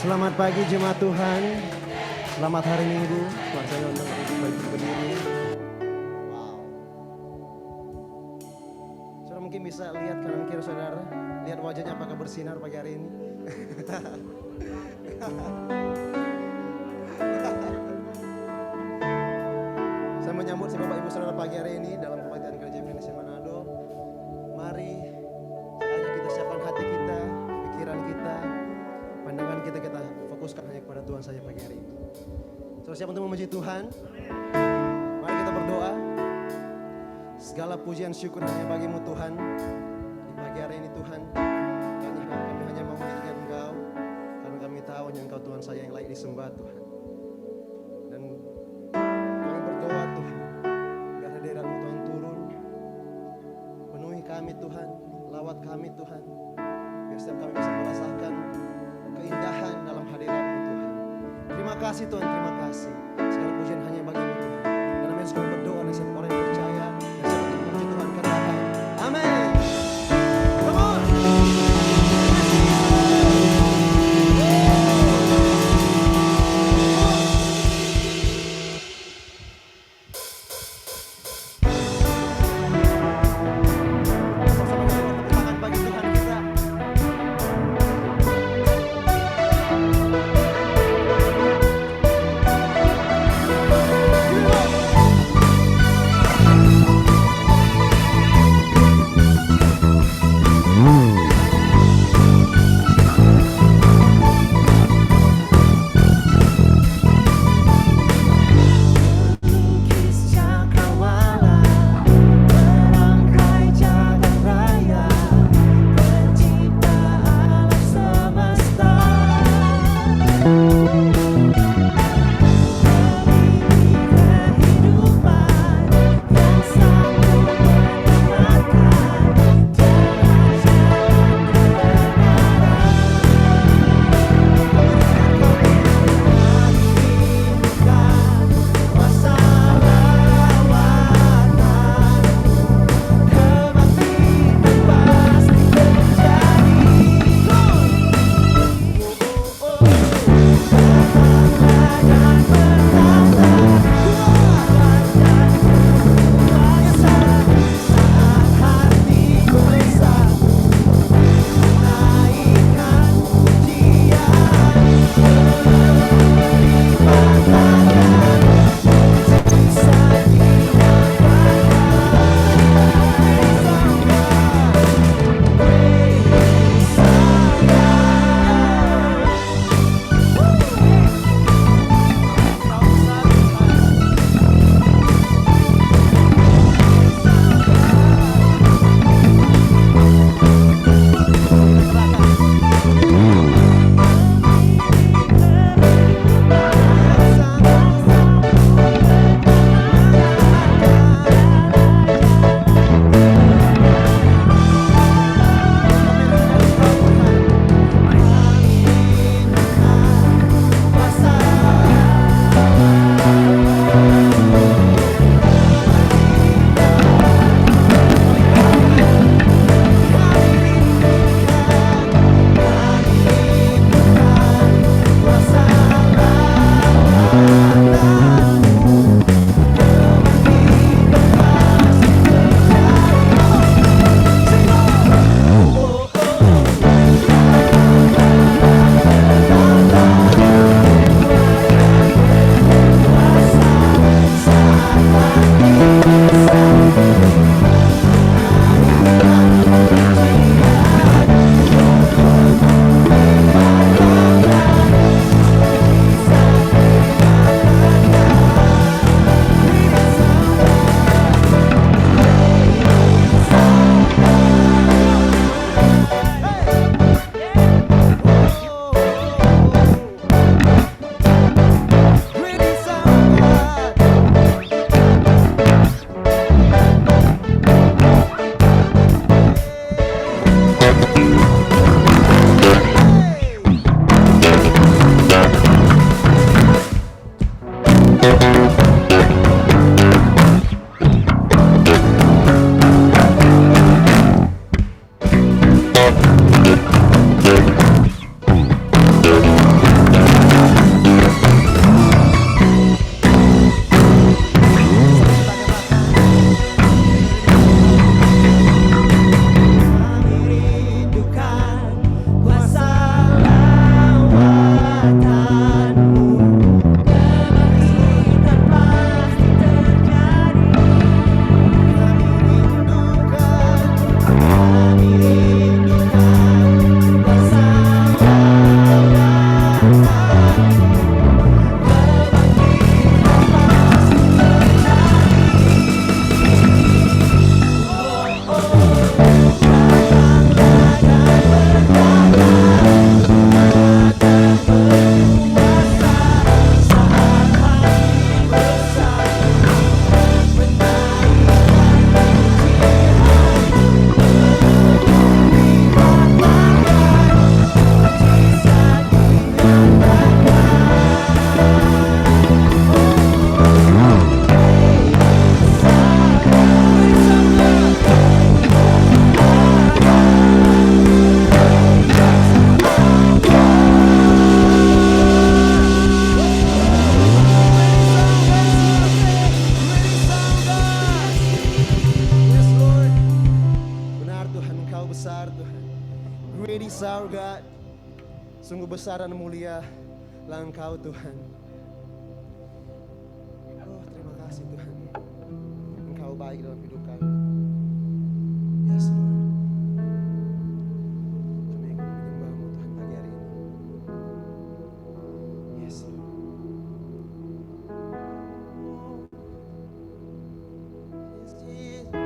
Selamat pagi jemaat Tuhan. Selamat hari Minggu. Tuhan saya undang untuk berdiri. Wow. Saudara mungkin bisa lihat kanan kiri saudara. Lihat wajahnya apakah bersinar pagi hari ini. Saya menyambut si Bapak Ibu Saudara pagi hari ini dalam kebaktian Gereja Indonesia Manado. Mari saatnya kita siapkan hati kita, pikiran kita, pandangan kita fokuskan hanya kepada Tuhan saja pagi hari ini. Saudara siap untuk memuji Tuhan? Mari kita berdoa. Segala pujian syukur hanya bagimu Tuhan. Di pagi hari ini Tuhan, kami hanya mau meninggikan Engkau, karena kami tahu hanya Engkau Tuhan saja yang layak disembah Tuhan. Dan kami berdoa Tuhan, biar hadirat-Mu Tuhan turun, penuhi kami Tuhan, lawat kami Tuhan, biar setiap kami bisa merasakan keindahan dalam hadirat-Mu Tuhan. Terima kasih Tuhan, terima kasih. Segala pujian hanya bagimu Tuhan. Dan kami sekali berdoa dan setiap orang yang percaya dan siap untuk memuji Tuhan katakan amin. Come on. Tangan bagi Tuhan kita. Sungguh besar dan mulia lah Engkau Tuhan. Oh, terima kasih Tuhan. Engkau baik dalam hidup kami. Yes Lord. Kami akan menyembah-Mu Tuhan pagi hari ini. Yes Lord. Yes Jesus.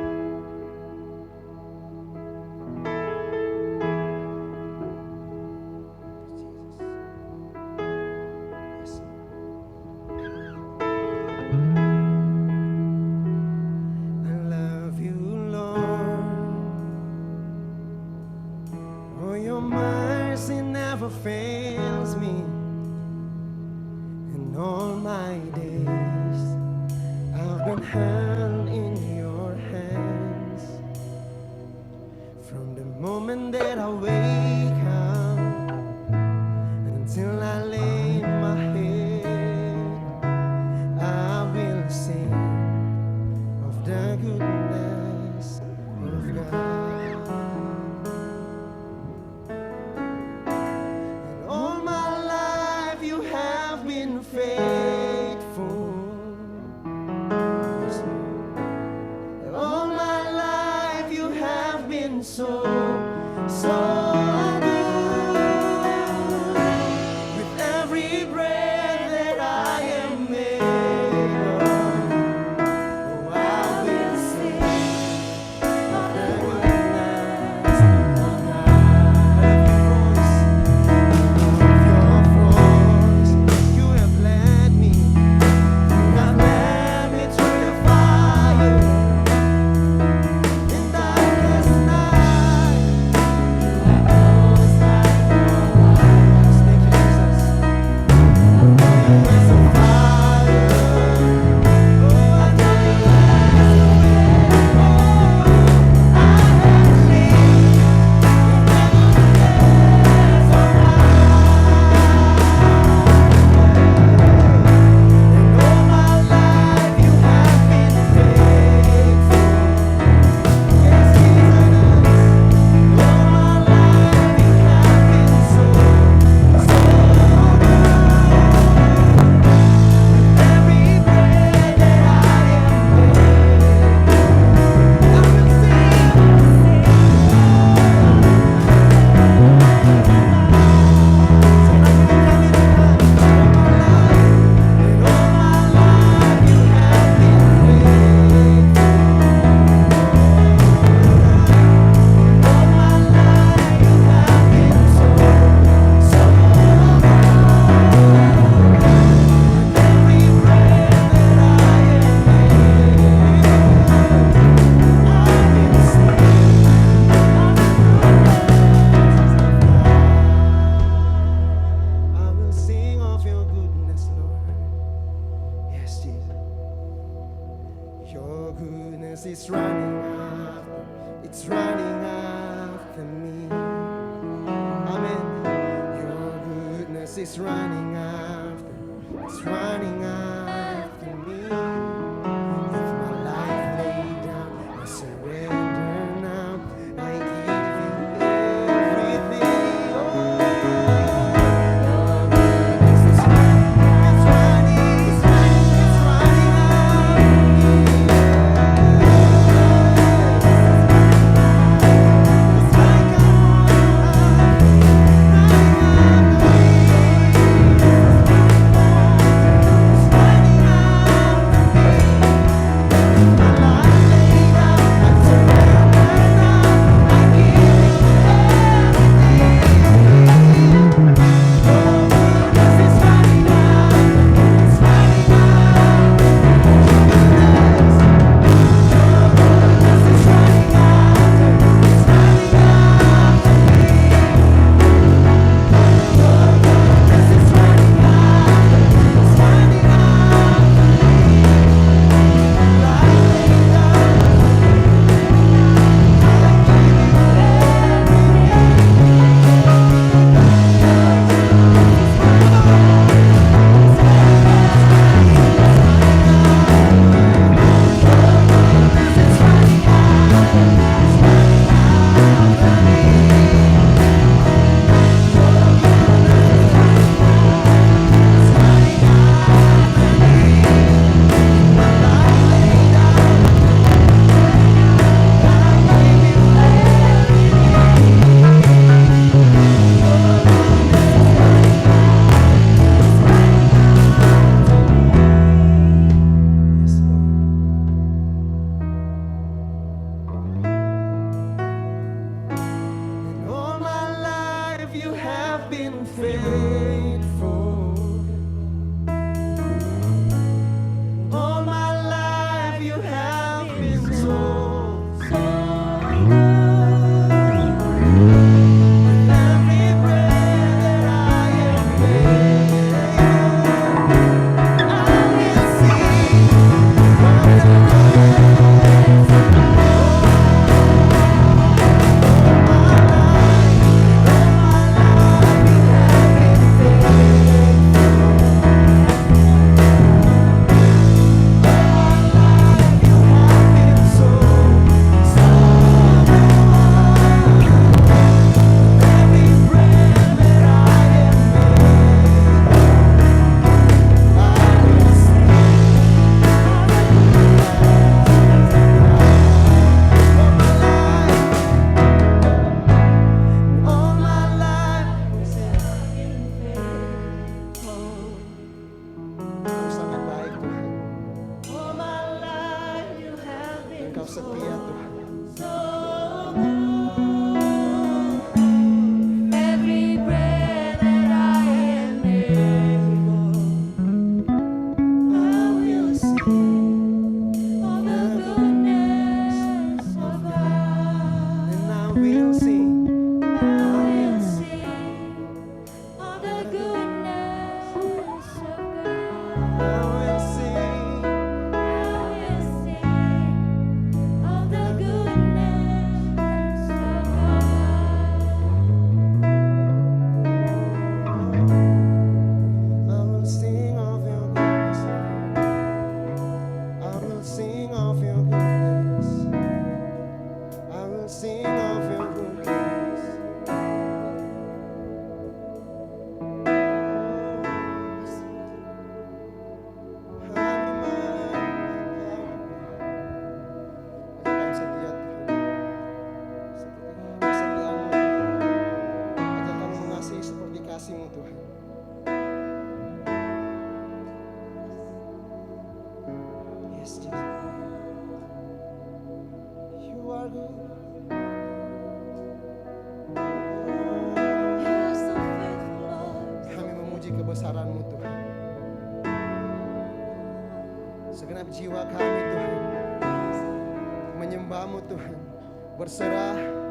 Fails me in all my days. I've been held in your hands from the moment that I wake up until I lay my head. I will sing of the goodness of God. Faithful. All my life you have been so good. With every breath that I am able, oh, I will sing of the goodness of God. It's running after me. Amen. Your goodness is running after. It's running after me. With my life laid down, I surrender now. I give you everything. Oh, your goodness is running. It's running. It's running. It's running after me. Yes, Jesus. You are good. You are so faithful, Lord. Kami memuji kebesaran-Mu Tuhan. Segenap jiwa kami Tuhan menyembah-Mu Tuhan, berserah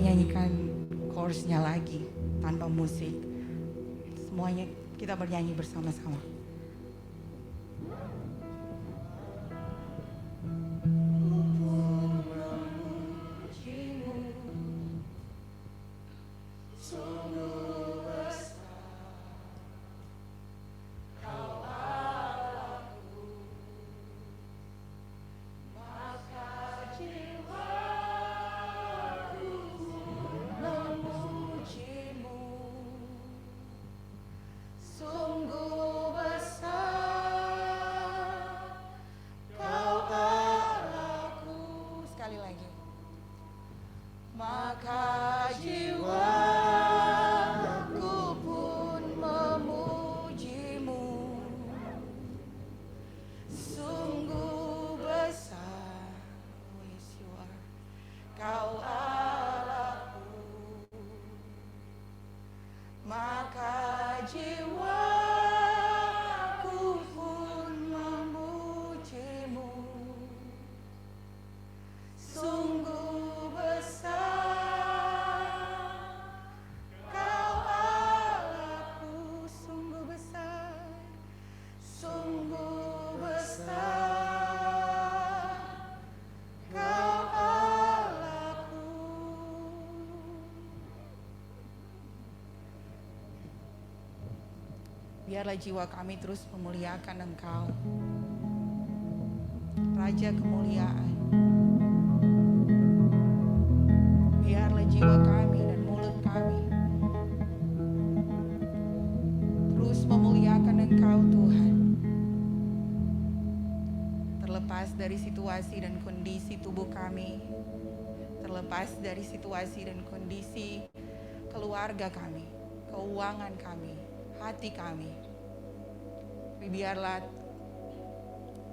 nyanyikan chorusnya lagi tanpa musik. Semuanya kita bernyanyi bersama-sama. Sekali lagi. Maka jiwaku pun memujimu, sungguh besar. Oh yes you are. Kau Allahku. Maka jiwaku pun memujimu, sungguh besar. Kau Allahku, sungguh besar, sungguh besar. Kau Allahku. Biarlah jiwa kami terus memuliakan Engkau, Raja kemuliaan. Biarlah jiwa kami dan mulut kami terus memuliakan Engkau Tuhan. Terlepas dari situasi dan kondisi tubuh kami, terlepas dari situasi dan kondisi keluarga kami, keuangan kami, hati kami. Tapi biarlah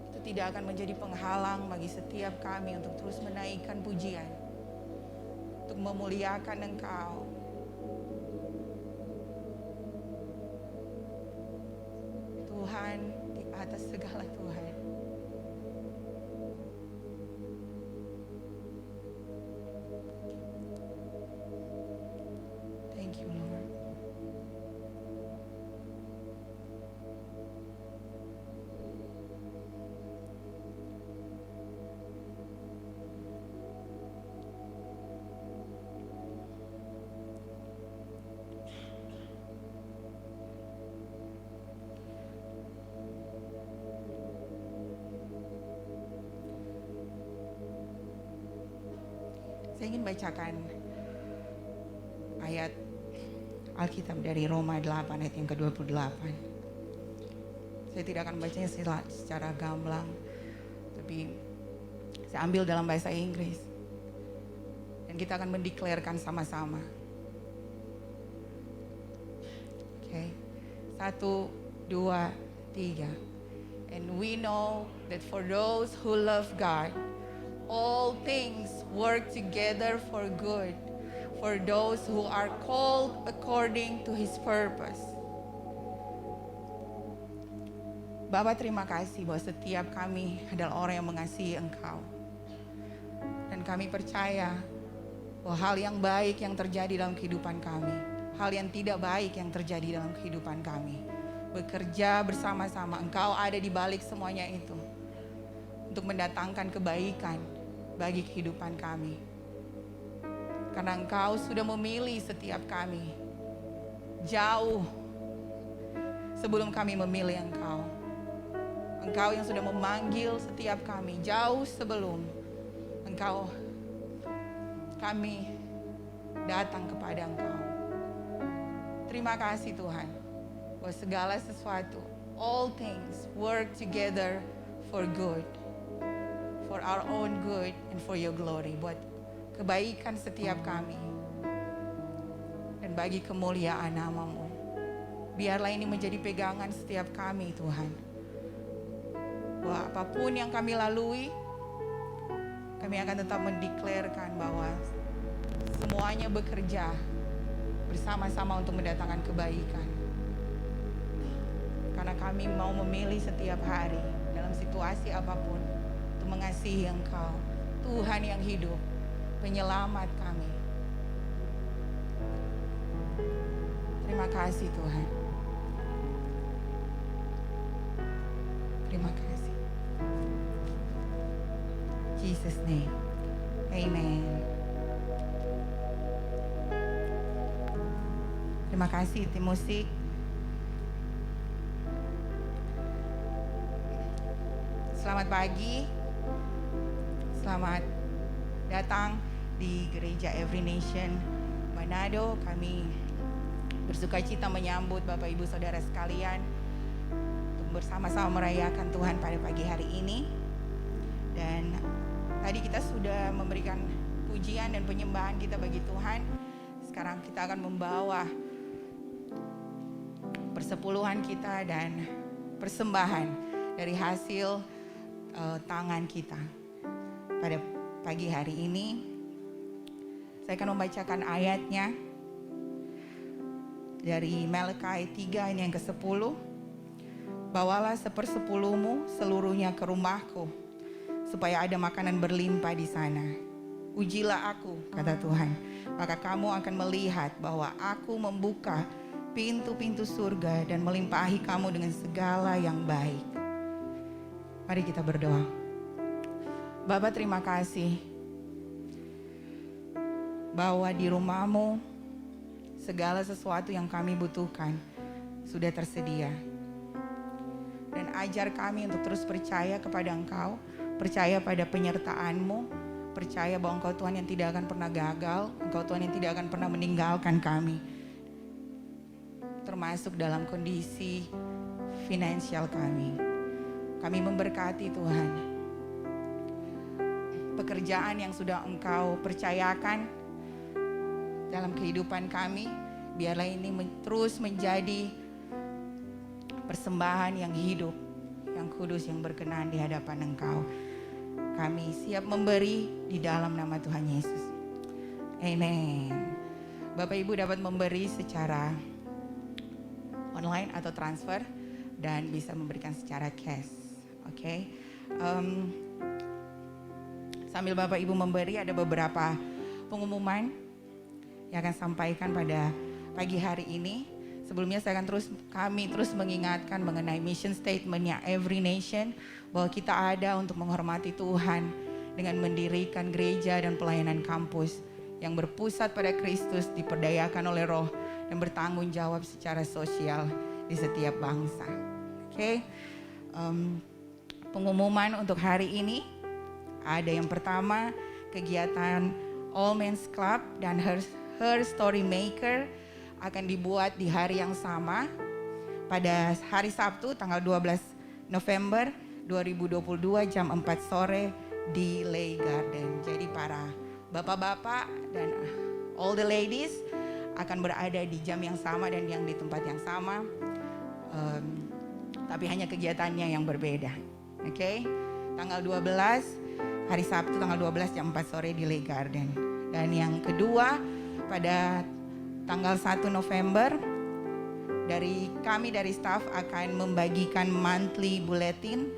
itu tidak akan menjadi penghalang bagi setiap kami untuk terus menaikkan pujian, untuk memuliakan Engkau. Tuhan di atas segala Tuhan. Thank you Lord. Saya ingin bacakan ayat Alkitab dari Roma 8 ayat yang ke-28. Saya tidak akan bacanya secara gamblang, tapi saya ambil dalam bahasa Inggris. Dan kita akan mendeklarkan sama-sama. Oke. 1, 2, 3. And we know that for those who love God, all things work together for good, for those who are called according to His purpose. Bapa, terima kasih bahwa setiap kami adalah orang yang mengasihi Engkau. Dan kami percaya bahwa hal yang baik yang terjadi dalam kehidupan kami, hal yang tidak baik yang terjadi dalam kehidupan kami, bekerja bersama-sama, Engkau ada di balik semuanya itu untuk mendatangkan kebaikan bagi kehidupan kami. Karena Engkau sudah memilih setiap kami jauh sebelum kami memilih Engkau. Engkau yang sudah memanggil setiap kami jauh sebelum kami datang kepada Engkau. Terima kasih Tuhan bahwa segala sesuatu, all things work together for good, for our own good and for your glory, buat kebaikan setiap kami dan bagi kemuliaan nama-Mu. Biarlah ini menjadi pegangan setiap kami Tuhan, bahwa apapun yang kami lalui, kami akan tetap mendeklarkan bahwa semuanya bekerja bersama-sama untuk mendatangkan kebaikan. Karena kami mau memilih setiap hari dalam situasi apapun untuk mengasihi Engkau, Tuhan yang hidup, penyelamat kami. Terima kasih Tuhan. Terima kasih. Jesus name. Amen. Terima kasih tim musik. Selamat pagi. Selamat datang di Gereja Every Nation Manado. Kami bersuka cita menyambut Bapak Ibu Saudara sekalian untuk bersama-sama merayakan Tuhan pada pagi hari ini. Dan tadi kita sudah memberikan pujian dan penyembahan kita bagi Tuhan. Sekarang kita akan membawa persepuluhan kita dan persembahan dari hasil tangan kita pada pagi hari ini. Saya akan membacakan ayatnya dari Malekai 3 ini yang ke-10. Bawalah 1/10 seluruhnya ke rumahku, supaya ada makanan berlimpah di sana. Ujilah aku, kata Tuhan, maka kamu akan melihat bahwa aku membuka pintu-pintu surga dan melimpahi kamu dengan segala yang baik. Mari kita berdoa. Bapa, terima kasih bahwa di rumah-Mu segala sesuatu yang kami butuhkan sudah tersedia. Dan ajar kami untuk terus percaya kepada Engkau, percaya pada penyertaan-Mu, percaya bahwa Engkau Tuhan yang tidak akan pernah gagal, Engkau Tuhan yang tidak akan pernah meninggalkan kami, termasuk dalam kondisi finansial kami. Kami memberkati Tuhan pekerjaan yang sudah Engkau percayakan dalam kehidupan kami. Biarlah ini terus menjadi persembahan yang hidup, yang kudus, yang berkenan di hadapan Engkau. Kami siap memberi di dalam nama Tuhan Yesus. Amen. Bapak Ibu dapat memberi secara online atau transfer dan bisa memberikan secara cash. Oke. Sambil Bapak Ibu memberi, ada beberapa pengumuman yang akan sampaikan pada pagi hari ini. Sebelumnya kami terus mengingatkan mengenai mission statementnya Every Nation, bahwa kita ada untuk menghormati Tuhan dengan mendirikan gereja dan pelayanan kampus yang berpusat pada Kristus, diperdayakan oleh Roh, dan bertanggung jawab secara sosial di setiap bangsa. Oke. Pengumuman untuk hari ini ada yang pertama, kegiatan All Men's Club dan Her Story Maker akan dibuat di hari yang sama pada hari Sabtu tanggal 12 November 2022 jam 4 sore di Lay Garden. Jadi para bapak-bapak dan all the ladies akan berada di jam yang sama dan yang di tempat yang sama, tapi hanya kegiatannya yang berbeda. Oke, tanggal 12 hari Sabtu tanggal 12 jam 4 sore di Lay Garden. Dan yang kedua, pada tanggal 1 November kami dari staff akan membagikan monthly bulletin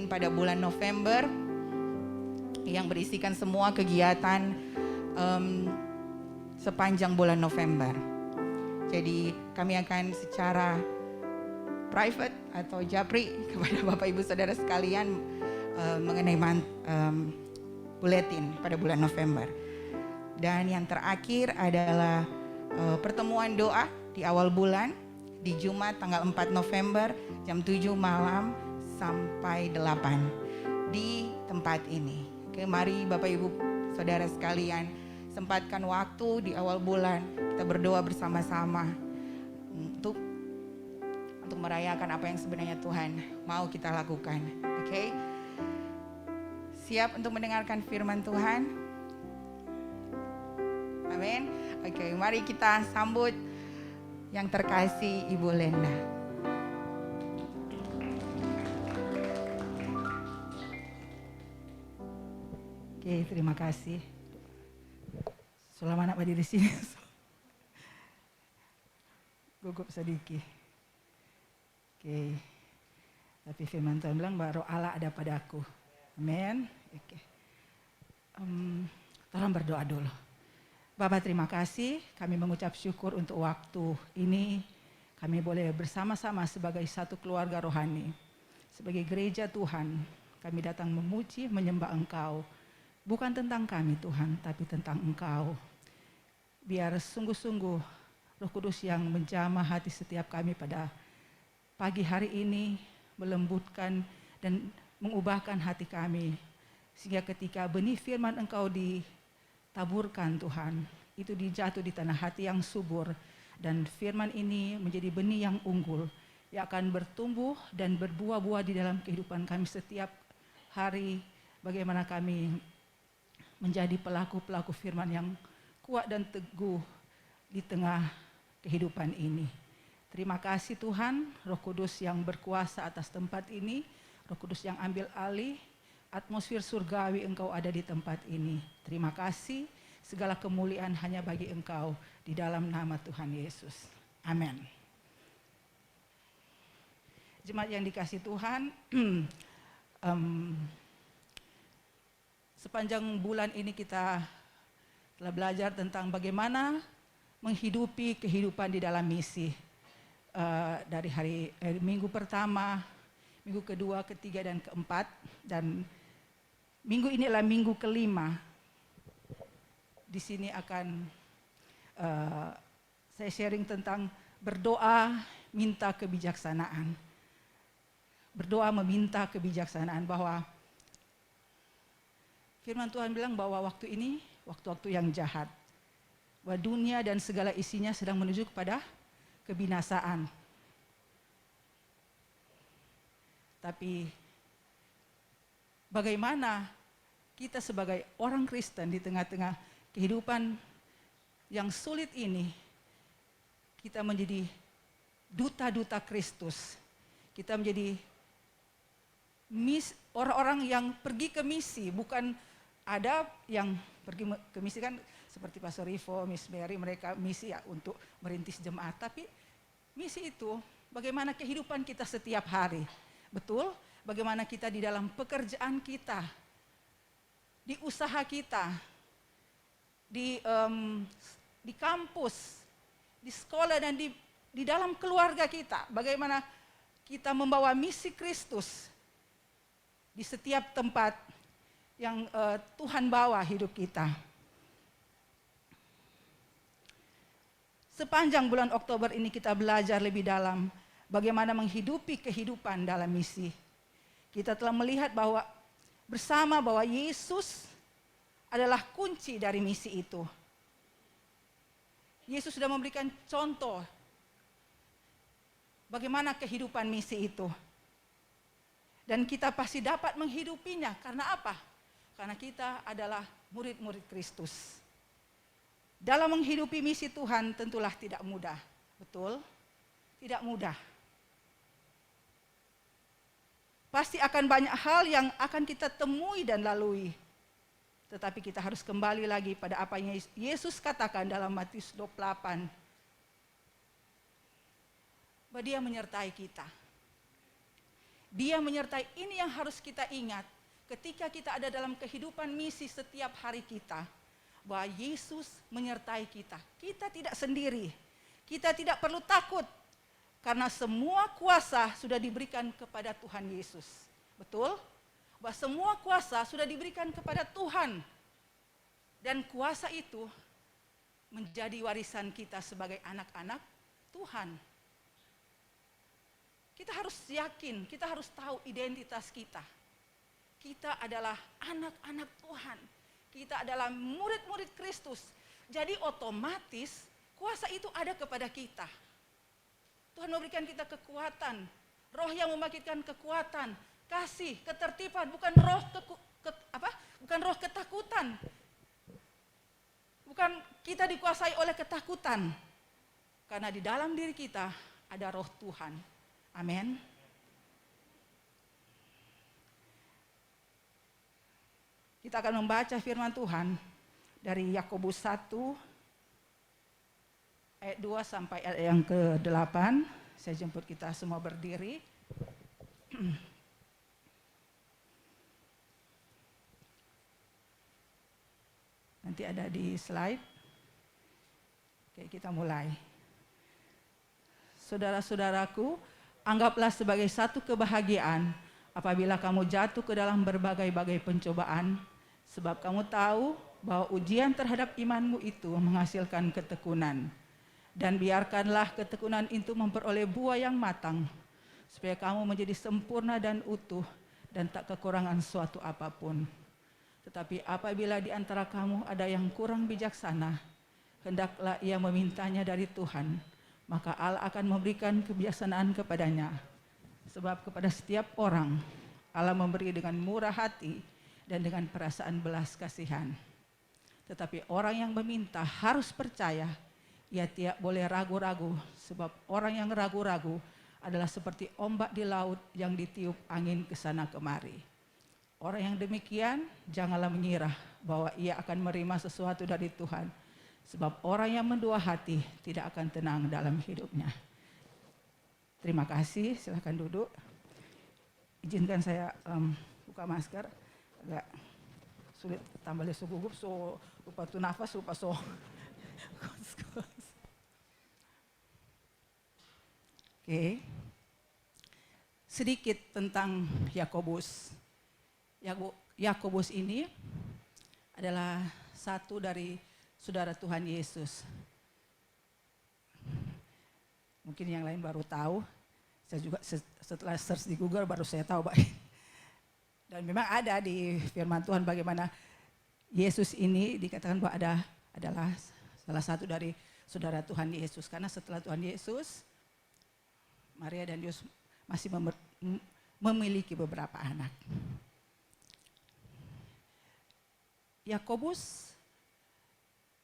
pada bulan November yang berisikan semua kegiatan sepanjang bulan November. Jadi kami akan secara private atau japri kepada Bapak Ibu Saudara sekalian mengenai bulletin pada bulan November. Dan yang terakhir adalah pertemuan doa di awal bulan di Jumat tanggal 4 November jam 7 malam sampai 8 di tempat ini. Oke, mari Bapak Ibu Saudara sekalian sempatkan waktu di awal bulan, kita berdoa bersama-sama untuk merayakan apa yang sebenarnya Tuhan mau kita lakukan. Oke? Siap untuk mendengarkan firman Tuhan? Amin. Oke, mari kita sambut yang terkasih Ibu Lenda. Oke, terima kasih. Selama anak berdiri di sini, gugup sedikit. Oke, tapi firman Tuhan bilang bahwa Roh Allah ada pada aku. Amin. Oke. Tolong berdoa dulu. Bapak, terima kasih. Kami mengucap syukur untuk waktu ini. Kami boleh bersama-sama sebagai satu keluarga rohani. Sebagai gereja Tuhan, kami datang memuji, menyembah Engkau. Bukan tentang kami Tuhan, tapi tentang Engkau. Biar sungguh-sungguh Roh Kudus yang menjamah hati setiap kami pada pagi hari ini melembutkan dan mengubahkan hati kami. Sehingga ketika benih firman Engkau ditaburkan Tuhan, itu dijatuh di tanah hati yang subur. Dan firman ini menjadi benih yang unggul, yang akan bertumbuh dan berbuah-buah di dalam kehidupan kami setiap hari. Bagaimana kami menjadi pelaku-pelaku firman yang kuat dan teguh di tengah kehidupan ini. Terima kasih Tuhan, Roh Kudus yang berkuasa atas tempat ini, Roh Kudus yang ambil alih, atmosfer surgawi Engkau ada di tempat ini. Terima kasih, segala kemuliaan hanya bagi Engkau di dalam nama Tuhan Yesus. Amin. Jemaat yang dikasihi Tuhan, sepanjang bulan ini kita telah belajar tentang bagaimana menghidupi kehidupan di dalam misi. Dari minggu pertama, minggu kedua, ketiga, dan keempat. Dan minggu ini adalah minggu kelima. Di sini akan saya sharing tentang berdoa minta kebijaksanaan. Berdoa meminta kebijaksanaan, bahwa firman Tuhan bilang bahwa waktu ini waktu-waktu yang jahat. Bahwa dunia dan segala isinya sedang menuju kepada kebinasaan. Tapi bagaimana kita sebagai orang Kristen di tengah-tengah kehidupan yang sulit ini, kita menjadi duta-duta Kristus. Kita menjadi orang-orang yang pergi ke misi, bukan ada yang pergi ke misi kan seperti Pastor Rivo, Miss Mary, mereka misi ya untuk merintis jemaat. Tapi misi itu bagaimana kehidupan kita setiap hari. Betul? Bagaimana kita di dalam pekerjaan kita, di usaha kita, di kampus, di sekolah, dan di dalam keluarga kita. Bagaimana kita membawa misi Kristus di setiap tempat yang Tuhan bawa hidup kita. Sepanjang bulan Oktober ini kita belajar lebih dalam bagaimana menghidupi kehidupan dalam misi. Kita telah melihat bahwa Yesus adalah kunci dari misi itu. Yesus sudah memberikan contoh bagaimana kehidupan misi itu. Dan kita pasti dapat menghidupinya. Karena apa? Karena kita adalah murid-murid Kristus. Dalam menghidupi misi Tuhan tentulah tidak mudah. Betul? Tidak mudah. Pasti akan banyak hal yang akan kita temui dan lalui. Tetapi kita harus kembali lagi pada apa yang Yesus katakan dalam Matius 28. Bahwa Dia menyertai kita. Dia menyertai, ini yang harus kita ingat. Ketika kita ada dalam kehidupan misi setiap hari kita. Bahwa Yesus menyertai kita. Kita tidak sendiri. Kita tidak perlu takut. Karena semua kuasa sudah diberikan kepada Tuhan Yesus. Betul? Bahwa semua kuasa sudah diberikan kepada Tuhan. Dan kuasa itu menjadi warisan kita sebagai anak-anak Tuhan. Kita harus yakin, kita harus tahu identitas kita. Kita adalah anak-anak Tuhan. Kita adalah murid-murid Kristus. Jadi otomatis kuasa itu ada kepada kita. Tuhan memberikan kita kekuatan. Roh yang membangkitkan kekuatan. Kasih, ketertiban, bukan roh ketakutan. Bukan kita dikuasai oleh ketakutan. Karena di dalam diri kita ada roh Tuhan. Amin. Kita akan membaca firman Tuhan dari Yakobus 1 ayat 2 sampai ayat yang ke-8. Saya jemput kita semua berdiri. Nanti ada di slide. Oke, kita mulai. Saudara-saudaraku, anggaplah sebagai satu kebahagiaan apabila kamu jatuh ke dalam berbagai-bagai pencobaan, sebab kamu tahu bahwa ujian terhadap imanmu itu menghasilkan ketekunan. Dan biarkanlah ketekunan itu memperoleh buah yang matang, supaya kamu menjadi sempurna dan utuh dan tak kekurangan suatu apapun. Tetapi apabila di antara kamu ada yang kurang bijaksana, hendaklah ia memintanya dari Tuhan, maka Allah akan memberikan kebijaksanaan kepadanya. Sebab kepada setiap orang Allah memberi dengan murah hati dan dengan perasaan belas kasihan. Tetapi orang yang meminta harus percaya, ia tidak boleh ragu-ragu, sebab orang yang ragu-ragu adalah seperti ombak di laut yang ditiup angin ke sana kemari. Orang yang demikian janganlah mengira bahwa ia akan menerima sesuatu dari Tuhan, sebab orang yang mendua hati tidak akan tenang dalam hidupnya. Terima kasih, silakan duduk. Izinkan saya buka masker, agak sulit tambah lesu gugup, so lupa tuh nafas, lupa so. Oke. Sedikit tentang Yakobus. Yakobus ini adalah satu dari saudara Tuhan Yesus. Mungkin yang lain baru tahu. Saya juga setelah search di Google baru saya tahu, Pak. Dan memang ada di firman Tuhan bagaimana Yesus ini dikatakan bahwa adalah salah satu dari saudara Tuhan Yesus. Karena setelah Tuhan Yesus, Maria dan Yusuf masih memiliki beberapa anak. Yakobus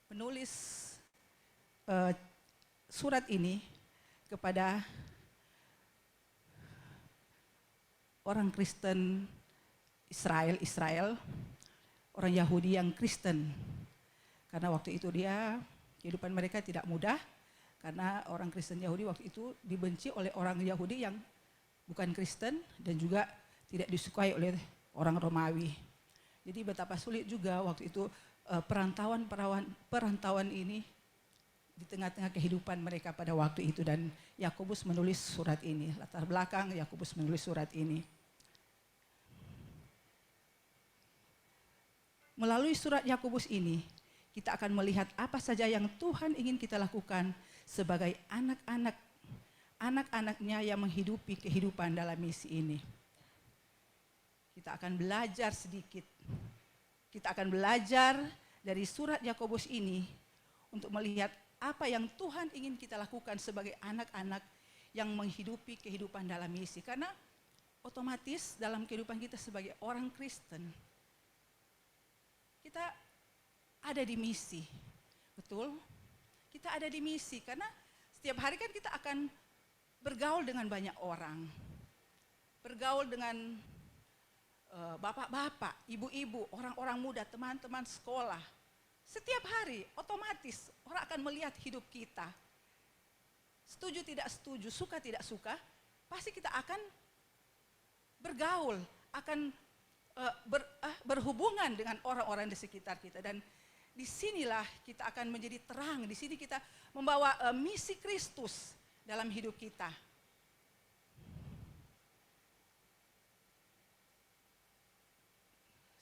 menulis surat ini kepada orang Kristen Israel, orang Yahudi yang Kristen. Karena waktu itu kehidupan mereka tidak mudah, karena orang Kristen Yahudi waktu itu dibenci oleh orang Yahudi yang bukan Kristen dan juga tidak disukai oleh orang Romawi. Jadi betapa sulit juga waktu itu perantauan ini di tengah-tengah kehidupan mereka pada waktu itu, dan Yakobus menulis surat ini. Latar belakang Yakobus menulis surat ini. Melalui surat Yakobus ini, kita akan melihat apa saja yang Tuhan ingin kita lakukan sebagai anak-anaknya yang menghidupi kehidupan dalam misi ini. Kita akan belajar sedikit. Kita akan belajar dari surat Yakobus ini untuk melihat apa yang Tuhan ingin kita lakukan sebagai anak-anak yang menghidupi kehidupan dalam misi. Karena otomatis dalam kehidupan kita sebagai orang Kristen, kita ada di misi. Betul? Kita ada di misi karena setiap hari kan kita akan bergaul dengan banyak orang. Bergaul dengan bapak-bapak, ibu-ibu, orang-orang muda, teman-teman sekolah. Setiap hari otomatis orang akan melihat hidup kita. Setuju tidak setuju, suka tidak suka, pasti kita akan bergaul, akan berhubungan dengan orang-orang di sekitar kita. Dan disinilah kita akan menjadi terang, di sini kita membawa misi Kristus dalam hidup kita.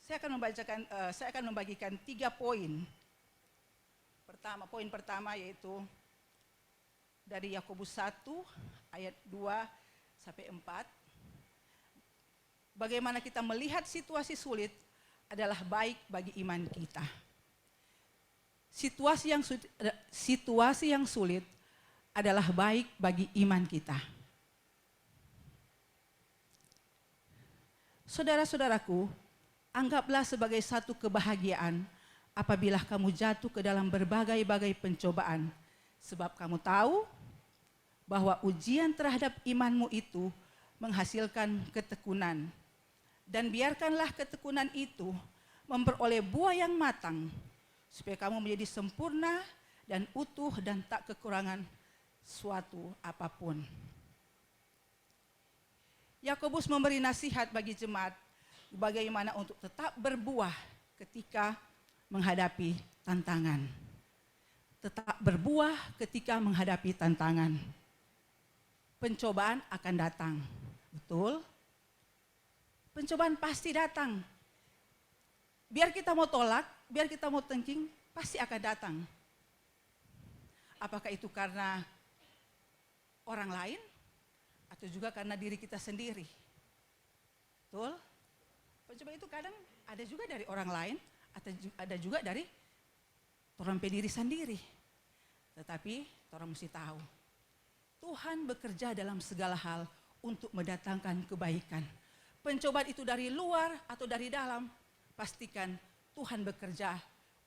Saya akan membagikan 3 poin. Poin pertama yaitu dari Yakobus 1 ayat 2 sampai 4. Bagaimana kita melihat situasi sulit adalah baik bagi iman kita. Situasi yang sulit adalah baik bagi iman kita. Saudara-saudaraku, anggaplah sebagai satu kebahagiaan apabila kamu jatuh ke dalam berbagai-bagai pencobaan, sebab kamu tahu bahwa ujian terhadap imanmu itu menghasilkan ketekunan. Dan biarkanlah ketekunan itu memperoleh buah yang matang, supaya kamu menjadi sempurna dan utuh dan tak kekurangan suatu apapun. Yakobus memberi nasihat bagi jemaat bagaimana untuk tetap berbuah ketika menghadapi tantangan. tetap berbuah ketika menghadapi tantangan. Pencobaan akan datang, betul? Pencobaan pasti datang. Biar kita mau tolak, biar kita mau tengking, pasti akan datang. Apakah itu karena orang lain atau juga karena diri kita sendiri? Betul? Pencobaan itu kadang ada juga dari orang lain atau ada juga dari orang diri sendiri. Tetapi orang mesti tahu, Tuhan bekerja dalam segala hal untuk mendatangkan kebaikan. Pencobaan itu dari luar atau dari dalam, pastikan Tuhan bekerja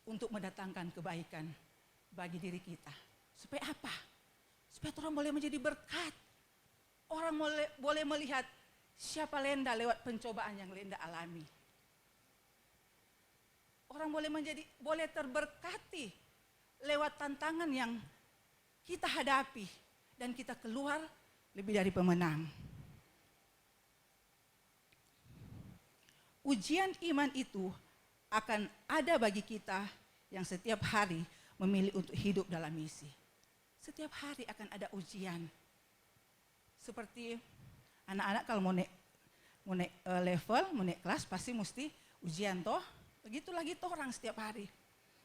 untuk mendatangkan kebaikan bagi diri kita. Supaya apa? Supaya orang boleh menjadi berkat. Orang boleh melihat siapa Lenda lewat pencobaan yang Lenda alami. Orang boleh terberkati lewat tantangan yang kita hadapi dan kita keluar lebih dari pemenang. Ujian iman itu akan ada bagi kita yang setiap hari memilih untuk hidup dalam misi. Setiap hari akan ada ujian. Seperti anak-anak kalau mau naik level, mau naik kelas pasti mesti ujian toh. Begitu lagi toh orang setiap hari.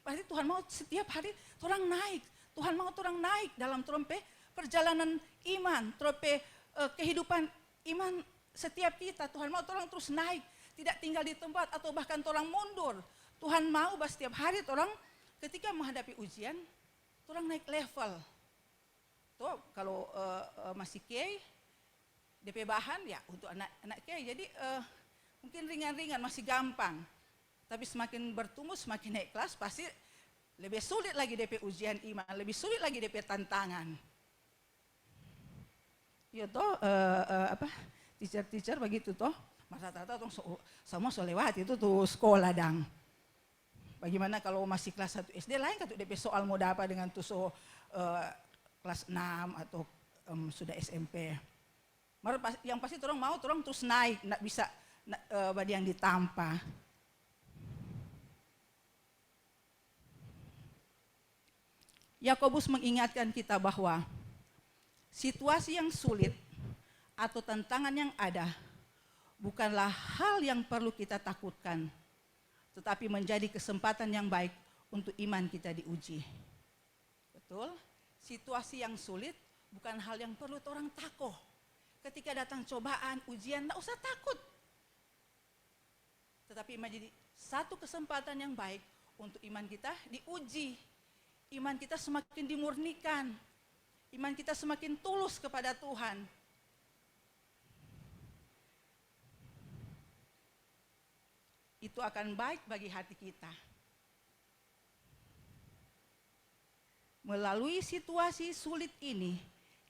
Pasti Tuhan mau setiap hari orang naik. Tuhan mau orang naik dalam trompe perjalanan iman, trompe kehidupan iman setiap kita. Tuhan mau orang terus naik, tidak tinggal di tempat atau bahkan orang mundur. Tuhan mau bahwa setiap hari orang ketika menghadapi ujian, orang naik level. Tuh kalau masih K, DP bahan ya untuk anak K, jadi mungkin ringan-ringan masih gampang. Tapi semakin bertumbuh, semakin naik kelas pasti lebih sulit lagi DP ujian iman, lebih sulit lagi DP tantangan. Ya toh teacher begitu toh. Masa tata semua so lewat itu tuh sekolah dang. Bagaimana kalau masih kelas 1 SD lain kan tuh DP soal mau dapat dengan tuh kelas 6 atau sudah SMP. Yang pasti orang mau orang terus naik, nak bisa badi yang ditampa. Yakobus mengingatkan kita bahwa situasi yang sulit atau tantangan yang ada bukanlah hal yang perlu kita takutkan, tetapi menjadi kesempatan yang baik untuk iman kita diuji. Betul? Situasi yang sulit bukan hal yang perlu orang takut. Ketika datang cobaan, ujian, tidak usah takut. Tetapi menjadi satu kesempatan yang baik untuk iman kita diuji. Iman kita semakin dimurnikan. Iman kita semakin tulus kepada Tuhan. Itu akan baik bagi hati kita. Melalui situasi sulit ini,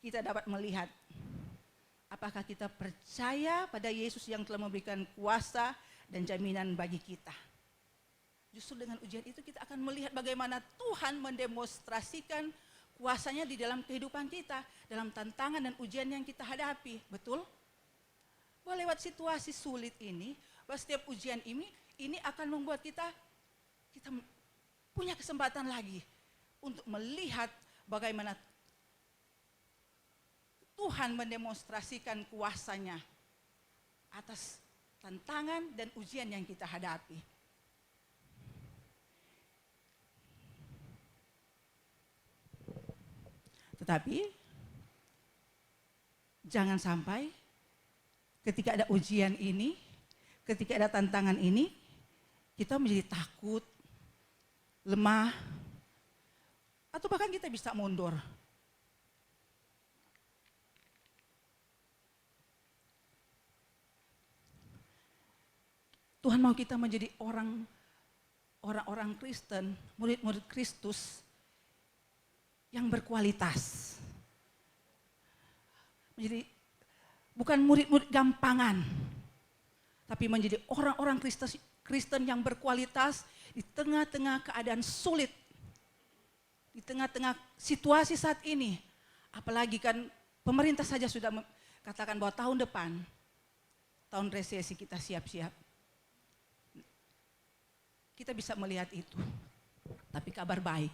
kita dapat melihat apakah kita percaya pada Yesus yang telah memberikan kuasa dan jaminan bagi kita. Justru dengan ujian itu kita akan melihat bagaimana Tuhan mendemonstrasikan kuasanya di dalam kehidupan kita, dalam tantangan dan ujian yang kita hadapi. Betul? Bahwa lewat situasi sulit ini, bahwa setiap ujian ini akan membuat kita punya kesempatan lagi untuk melihat bagaimana Tuhan mendemonstrasikan kuasanya atas tantangan dan ujian yang kita hadapi. Tetapi jangan sampai ketika ada ujian ini, ketika ada tantangan ini, kita menjadi takut, lemah, atau bahkan kita bisa mundur. Tuhan mau kita menjadi orang-orang Kristen, murid-murid Kristus yang berkualitas. Menjadi bukan murid-murid gampangan, tapi menjadi orang-orang Kristen yang berkualitas di tengah-tengah keadaan sulit, di tengah-tengah situasi saat ini. Apalagi kan pemerintah saja sudah katakan bahwa tahun depan, tahun resesi, kita siap-siap. Kita bisa melihat itu, tapi kabar baik.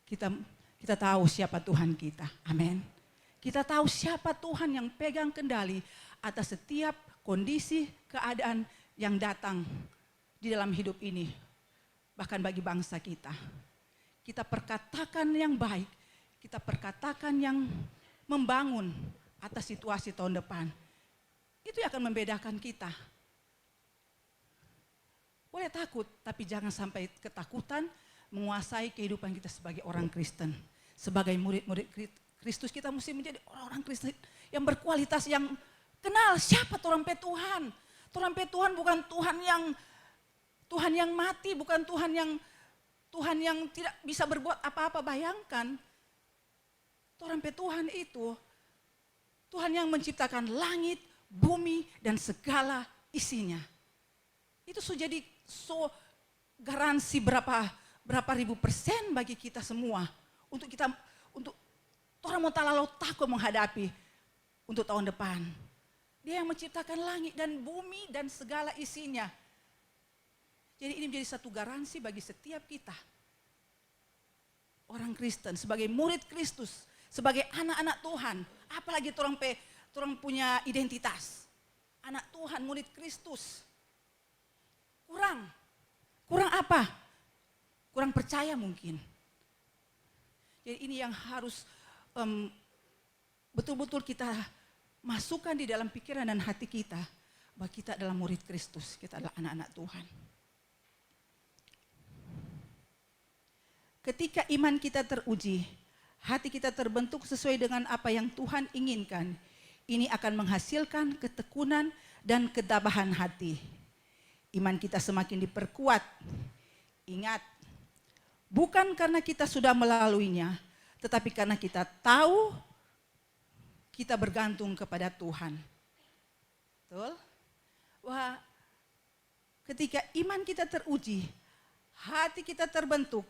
kita kita tahu siapa Tuhan kita. Amin. Kita tahu siapa Tuhan yang pegang kendali atas setiap kondisi, keadaan yang datang di dalam hidup ini. Bahkan bagi bangsa kita. Kita perkatakan yang baik, kita perkatakan yang membangun atas situasi tahun depan. Itu yang akan membedakan kita. Boleh takut, tapi jangan sampai ketakutan menguasai kehidupan kita sebagai orang Kristen. Sebagai murid-murid Kristus, kita mesti menjadi orang-orang Kristen yang berkualitas, yang kenal siapa Tuhan Tuhan. Tuhan Tuhan bukan Tuhan yang mati, bukan Tuhan yang tidak bisa berbuat apa-apa. Bayangkan, Tuhan itu Tuhan yang menciptakan langit, bumi, dan segala isinya. Itu sudah jadi garansi berapa ribu persen bagi kita semua. Untuk Tuhan mau lalu takut menghadapi untuk tahun depan. Dia yang menciptakan langit dan bumi dan segala isinya. Jadi ini menjadi satu garansi bagi setiap kita. Orang Kristen, sebagai murid Kristus, sebagai anak-anak Tuhan. Apalagi orang punya identitas. Anak Tuhan, murid Kristus. Kurang apa? Kurang percaya mungkin. Jadi ini yang harus betul-betul kita masukkan di dalam pikiran dan hati kita. Bahwa kita adalah murid Kristus, kita adalah anak-anak Tuhan. Ketika iman kita teruji, hati kita terbentuk sesuai dengan apa yang Tuhan inginkan. Ini akan menghasilkan ketekunan dan ketabahan hati. Iman kita semakin diperkuat. Ingat, bukan karena kita sudah melaluinya, tetapi karena kita tahu kita bergantung kepada Tuhan. Betul? Wah, ketika iman kita teruji, hati kita terbentuk,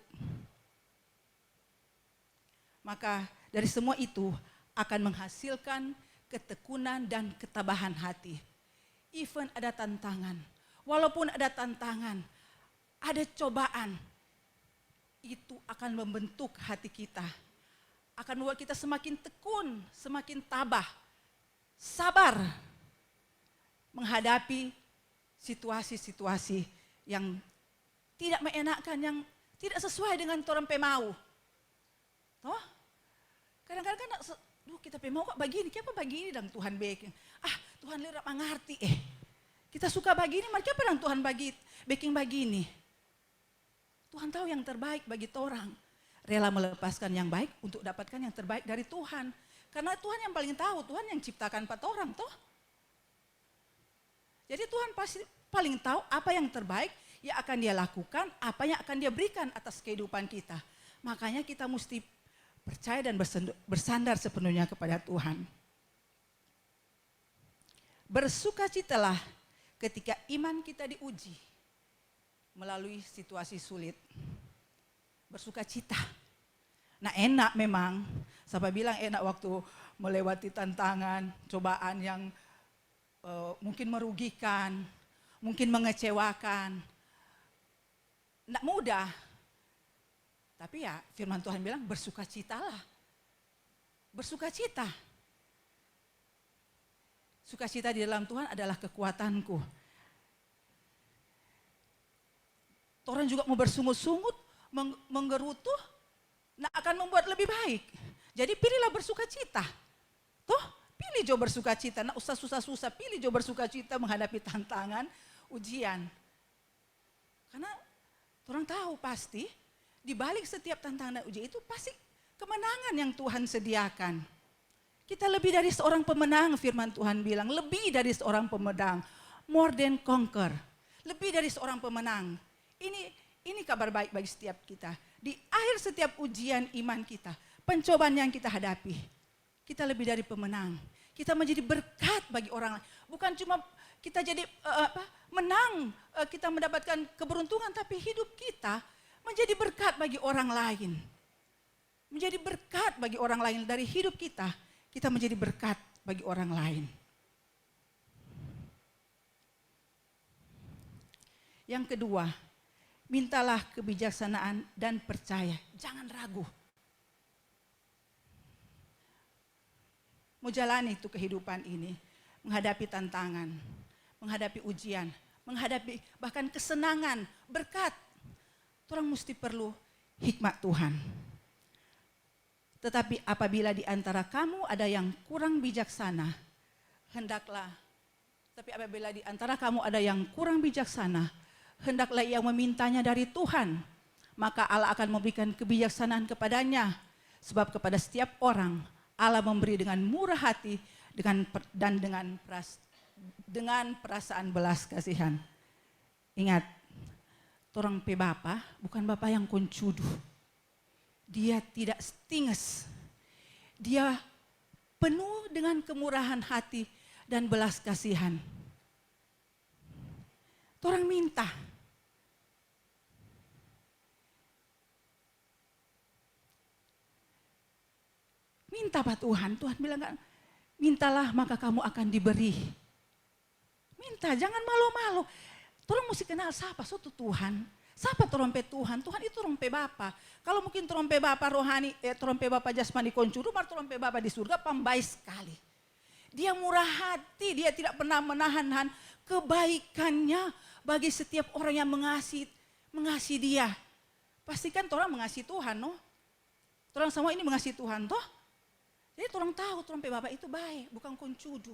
maka dari semua itu akan menghasilkan ketekunan dan ketabahan hati. Even ada tantangan, walaupun ada tantangan, ada cobaan, itu akan membentuk hati kita. Akan membuat kita semakin tekun, semakin tabah, sabar menghadapi situasi-situasi yang tidak menyenangkan, yang tidak sesuai dengan orang mau. Toh? Kadang-kadang kita mau kok begini, kenapa begini dan Tuhan baking. Tuhan lihat mengerti kita suka begini, kenapa dan Tuhan baking begini. Tuhan tahu yang terbaik bagi orang. Rela melepaskan yang baik untuk dapatkan yang terbaik dari Tuhan. Karena Tuhan yang paling tahu, Tuhan yang ciptakan 4 orang toh. Jadi Tuhan pasti paling tahu apa yang terbaik yang akan dia lakukan, apa yang akan dia berikan atas kehidupan kita. Makanya kita mesti percaya dan bersandar sepenuhnya kepada Tuhan. Bersukacitalah ketika iman kita diuji melalui situasi sulit. Bersukacita. Nah enak memang, siapa bilang enak waktu melewati tantangan, cobaan yang mungkin merugikan, mungkin mengecewakan. Tidak mudah. Tapi ya firman Tuhan bilang bersukacitalah. Bersukacita. Sukacita di dalam Tuhan adalah kekuatanku. Orang juga mau bersungut-sungut, menggerutu, akan membuat lebih baik. Jadi pilihlah bersukacita. Toh, pilih jo bersukacita. Usah susah-susah, pilih jo bersukacita menghadapi tantangan, ujian. Karena orang tahu pasti, di balik setiap tantangan dan ujian itu pasti kemenangan yang Tuhan sediakan. Kita lebih dari seorang pemenang, firman Tuhan bilang. Lebih dari seorang pemenang. More than conquer. Lebih dari seorang pemenang. Ini kabar baik bagi setiap kita. Di akhir setiap ujian iman kita, pencobaan yang kita hadapi, kita lebih dari pemenang. Kita menjadi berkat bagi orang lain. Bukan cuma kita jadi menang, kita mendapatkan keberuntungan, tapi hidup kita menjadi berkat bagi orang lain. Menjadi berkat bagi orang lain. Dari hidup kita, kita menjadi berkat bagi orang lain. Yang kedua, mintalah kebijaksanaan dan percaya. Jangan ragu. jalani itu kehidupan ini, menghadapi tantangan, menghadapi ujian, menghadapi bahkan kesenangan, berkat. Orang mesti perlu hikmat Tuhan. Tetapi apabila di antara kamu ada yang kurang bijaksana, apabila di antara kamu ada yang kurang bijaksana, hendaklah ia memintanya dari Tuhan, maka Allah akan memberikan kebijaksanaan kepadanya. Sebab kepada setiap orang Allah memberi dengan murah hati dengan perasaan belas kasihan. Ingat, orang pe bapa bukan bapa yang koncudu. Dia tidak stinges. Dia penuh dengan kemurahan hati dan belas kasihan. Orang minta. Minta Pak Tuhan. Tuhan bilang kan, mintalah maka kamu akan diberi. Minta, jangan malu-malu. Orang mesti kenal siapa suatu Tuhan. Siapa terompe Tuhan? Tuhan itu terompe Bapa. Kalau mungkin terompe Bapa rohani, terompe Bapa jasmani koncudu, baru terompe Bapa di surga pambai sekali. Dia murah hati, dia tidak pernah menahan kebaikannya bagi setiap orang yang mengasihi dia. Pastikan orang mengasihi Tuhan, no? Orang semua ini mengasihi Tuhan, toh? Jadi orang tahu terompe Bapa itu baik, bukan koncudu.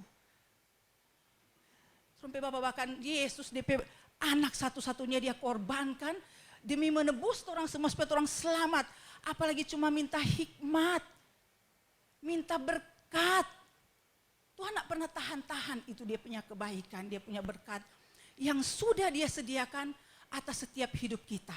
Terompe Bapa bahkan Yesus DP anak satu-satunya dia korbankan demi menebus orang semua supaya orang selamat. Apalagi cuma minta hikmat, minta berkat. Tuhan tak pernah tahan-tahan itu dia punya kebaikan, dia punya berkat yang sudah dia sediakan atas setiap hidup kita.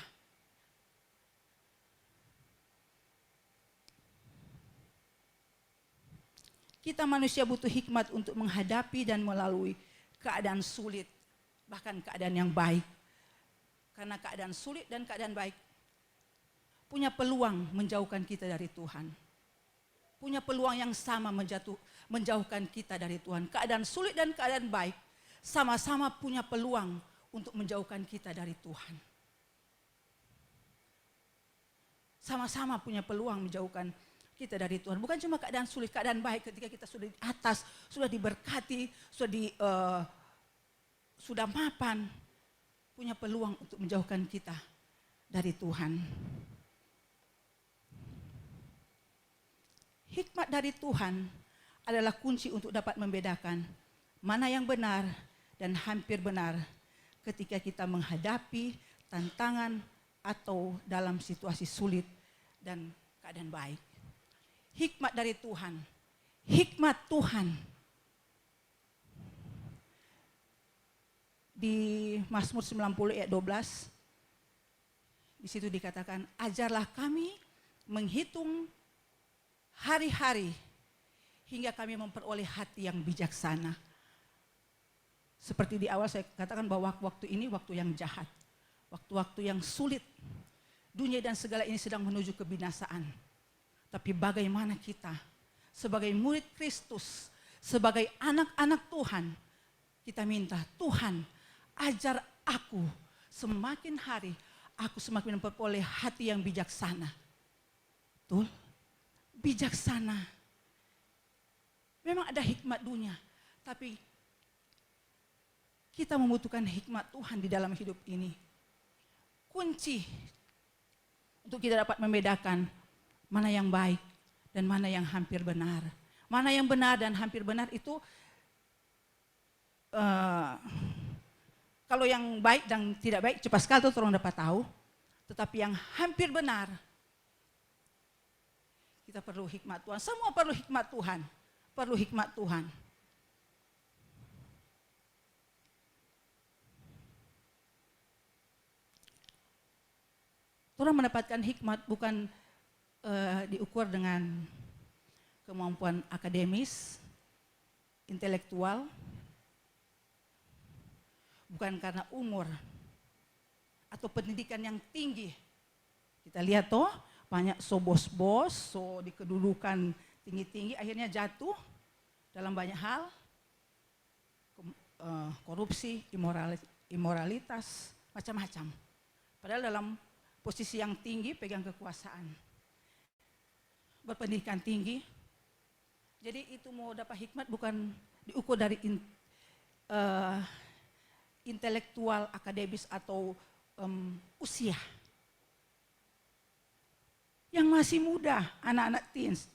Kita manusia butuh hikmat untuk menghadapi dan melalui keadaan sulit, bahkan keadaan yang baik. Karena keadaan sulit dan keadaan baik punya peluang menjauhkan kita dari Tuhan. Punya peluang yang sama menjauhkan kita dari Tuhan. Keadaan sulit dan keadaan baik sama-sama punya peluang untuk menjauhkan kita dari Tuhan. Sama-sama punya peluang menjauhkan kita dari Tuhan. Bukan cuma keadaan sulit, keadaan baik ketika kita sudah di atas, sudah diberkati, sudah mapan, punya peluang untuk menjauhkan kita dari Tuhan. Hikmat dari Tuhan adalah kunci untuk dapat membedakan mana yang benar dan hampir benar ketika kita menghadapi tantangan atau dalam situasi sulit dan keadaan baik. Hikmat dari Tuhan, hikmat Tuhan. Di Mazmur 90 ayat 12, di situ dikatakan, ajarlah kami menghitung hari-hari hingga kami memperoleh hati yang bijaksana. Seperti di awal saya katakan bahwa waktu ini waktu yang jahat, waktu-waktu yang sulit. Dunia dan segala ini sedang menuju kebinasaan. Tapi bagaimana kita sebagai murid Kristus, sebagai anak-anak Tuhan, kita minta, Tuhan ajar aku semakin hari, aku semakin memperoleh hati yang bijaksana. Betul? Bijaksana. Memang ada hikmat dunia, tapi kita membutuhkan hikmat Tuhan di dalam hidup ini. Kunci untuk kita dapat membedakan mana yang baik dan mana yang hampir benar. Mana yang benar dan hampir benar itu kalau yang baik dan tidak baik cepat sekali tuh orang dapat tahu. Tetapi yang hampir benar, kita perlu hikmat Tuhan. Semua perlu hikmat Tuhan. Perlu hikmat Tuhan. Orang mendapatkan hikmat bukan diukur dengan kemampuan akademis, intelektual, bukan karena umur atau pendidikan yang tinggi. Kita lihat toh banyak bos-bos, di kedudukan tinggi-tinggi akhirnya jatuh dalam banyak hal, korupsi, imoralitas, macam-macam. Padahal dalam posisi yang tinggi pegang kekuasaan, berpendidikan tinggi, Jadi itu mau dapat hikmat bukan diukur dari intelektual, akademis atau usia. Yang masih muda, anak-anak teens,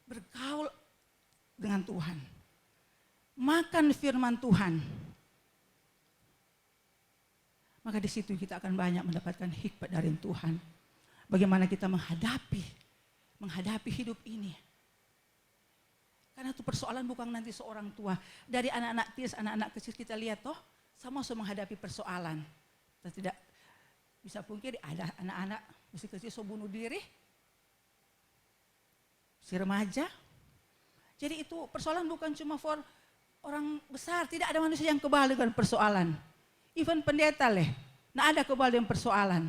bergaul dengan Tuhan, makan firman Tuhan, maka di situ kita akan banyak mendapatkan hikmat dari Tuhan. Bagaimana kita menghadapi hidup ini. Karena itu persoalan bukan nanti seorang tua. Dari anak-anak teens, anak-anak kecil kita lihat toh, sama-sama menghadapi persoalan. Kita tidak bisa pungkiri ada anak-anak masih kecil so bunuh diri, si remaja. Jadi itu persoalan bukan cuma for orang besar, tidak ada manusia yang kebal dengan persoalan. Even pendeta nah ada kebal dengan persoalan.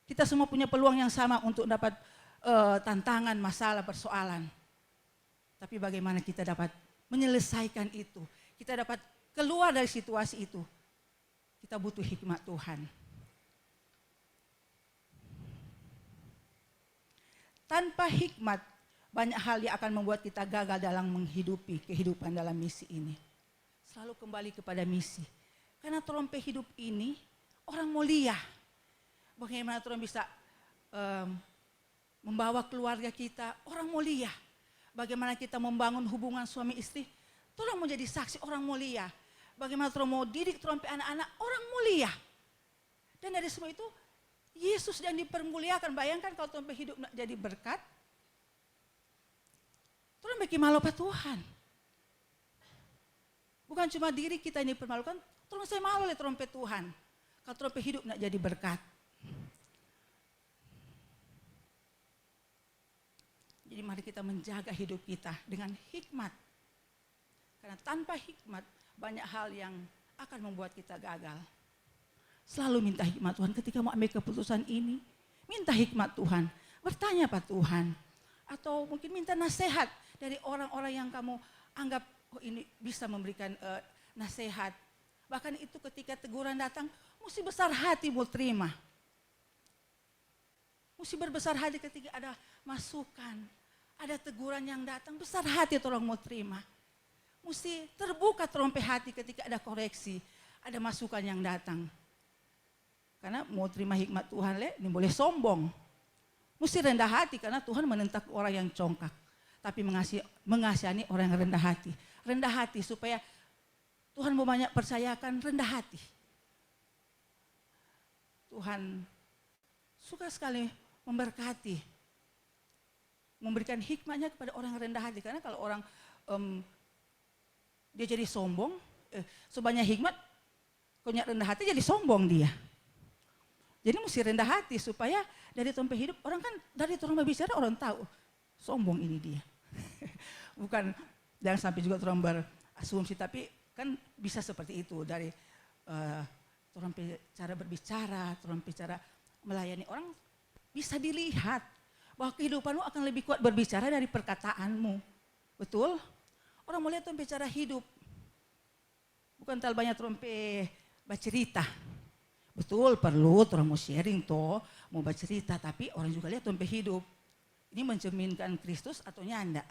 Kita semua punya peluang yang sama untuk dapat tantangan, masalah, persoalan. Tapi bagaimana kita dapat menyelesaikan itu, kita dapat keluar dari situasi itu. Kita butuh hikmat Tuhan. Tanpa hikmat, banyak hal yang akan membuat kita gagal dalam menghidupi kehidupan dalam misi ini. Selalu kembali kepada misi. Karena trompet hidup ini, orang mulia. Bagaimana orang bisa membawa keluarga kita, orang mulia. Bagaimana kita membangun hubungan suami istri, orang mau jadi saksi, orang mulia. Bagaimana orang mau didik trompet anak-anak, orang mulia. Dan dari semua itu, Yesus yang dipermuliakan. Bayangkan kalau trompet hidup jadi berkat, orang bikin malu Pak Tuhan. Bukan cuma diri kita ini dipermalukan, orang saya malu oleh trompet Tuhan. Kalau trompet hidup nak jadi berkat. Jadi mari kita menjaga hidup kita dengan hikmat. Karena tanpa hikmat banyak hal yang akan membuat kita gagal. Selalu minta hikmat Tuhan ketika mau ambil keputusan ini. Minta hikmat Tuhan. Bertanya Pak Tuhan. Atau mungkin minta nasihat dari orang-orang yang kamu anggap ini bisa memberikan nasihat. Bahkan itu ketika teguran datang, mesti besar hati mau terima. Mesti berbesar hati ketika ada masukan, ada teguran yang datang, besar hati tolong mau terima. Mesti terbuka trompet hati ketika ada koreksi, ada masukan yang datang. Karena mau terima hikmat Tuhan, ini boleh sombong. Mesti rendah hati karena Tuhan menentang orang yang congkak. Tapi mengasihani orang yang rendah hati. Rendah hati supaya Tuhan mau banyak percayakan rendah hati. Tuhan suka sekali memberkati. Memberikan hikmahnya kepada orang yang rendah hati. Karena kalau orang dia jadi sombong, sebanyak hikmat, punya rendah hati jadi sombong dia. Jadi mesti rendah hati supaya dari trompet hidup, orang kan dari trompet bicara orang tahu, sombong ini dia. Bukan, jangan sampai juga orang berasumsi, tapi kan bisa seperti itu dari trompet cara berbicara, trompet cara melayani orang, bisa dilihat bahwa kehidupanmu akan lebih kuat berbicara dari perkataanmu. Betul? Orang mau lihat trompet cara hidup. Bukan terlalu banyak trompet bercerita. Betul, perlu orang mau sharing toh, mau bercerita, tapi orang juga lihat trompet hidup. Ini mencerminkan Kristus atau nyanda.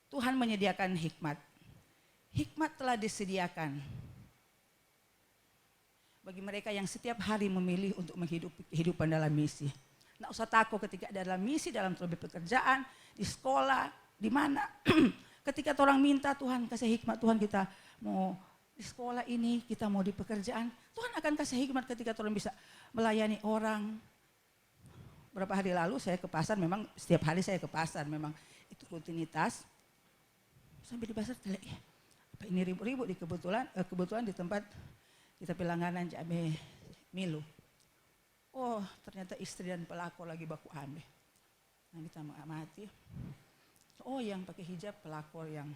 Tuhan menyediakan hikmat. Hikmat telah disediakan bagi mereka yang setiap hari memilih untuk menghidupi kehidupan dalam misi. Nggak usah takut ketika dalam misi, dalam trompet pekerjaan, di sekolah, di mana. Ketika orang minta Tuhan kasih hikmat, Tuhan kita mau di sekolah ini, kita mau di pekerjaan, Tuhan akan kasih hikmat ketika orang bisa melayani orang. Beberapa hari lalu saya ke pasar, memang setiap hari saya ke pasar, memang itu rutinitas. Sampai di pasar, apa ini ribu-ribu di kebetulan di tempat kita pelangganan Jabe Milu. Oh ternyata istri dan pelakor lagi baku ambil. Nah kita mengamati. Oh yang pakai hijab pelakor yang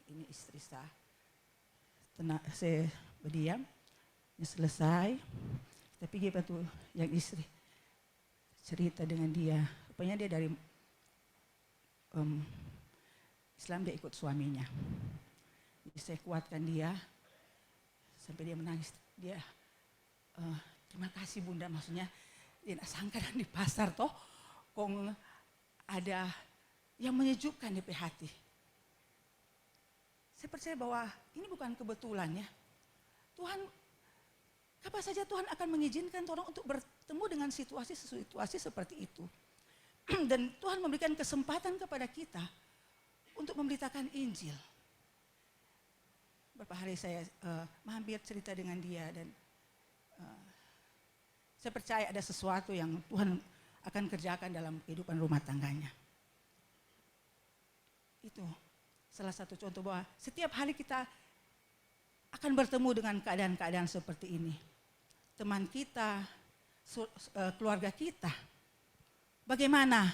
ini istri saya. Saya berdiam, selesai. Kita pergi tuh yang istri cerita dengan dia. Rupanya dia dari Islam, dia ikut suaminya. Jadi saya kuatkan dia. Sampai dia menangis. Dia, terima kasih Bunda, maksudnya dia nak sangka dan di pasar toh kong ada yang menyejukkan di hati. Saya percaya bahwa ini bukan kebetulan ya. Tuhan, kapan saja Tuhan akan mengizinkan orang untuk bertemu dengan situasi seperti itu. Dan Tuhan memberikan kesempatan kepada kita untuk memberitakan Injil. Beberapa hari saya mampir cerita dengan dia dan saya percaya ada sesuatu yang Tuhan akan kerjakan dalam kehidupan rumah tangganya. Itu salah satu contoh bahwa setiap hari kita akan bertemu dengan keadaan-keadaan seperti ini. Teman kita, keluarga kita. Bagaimana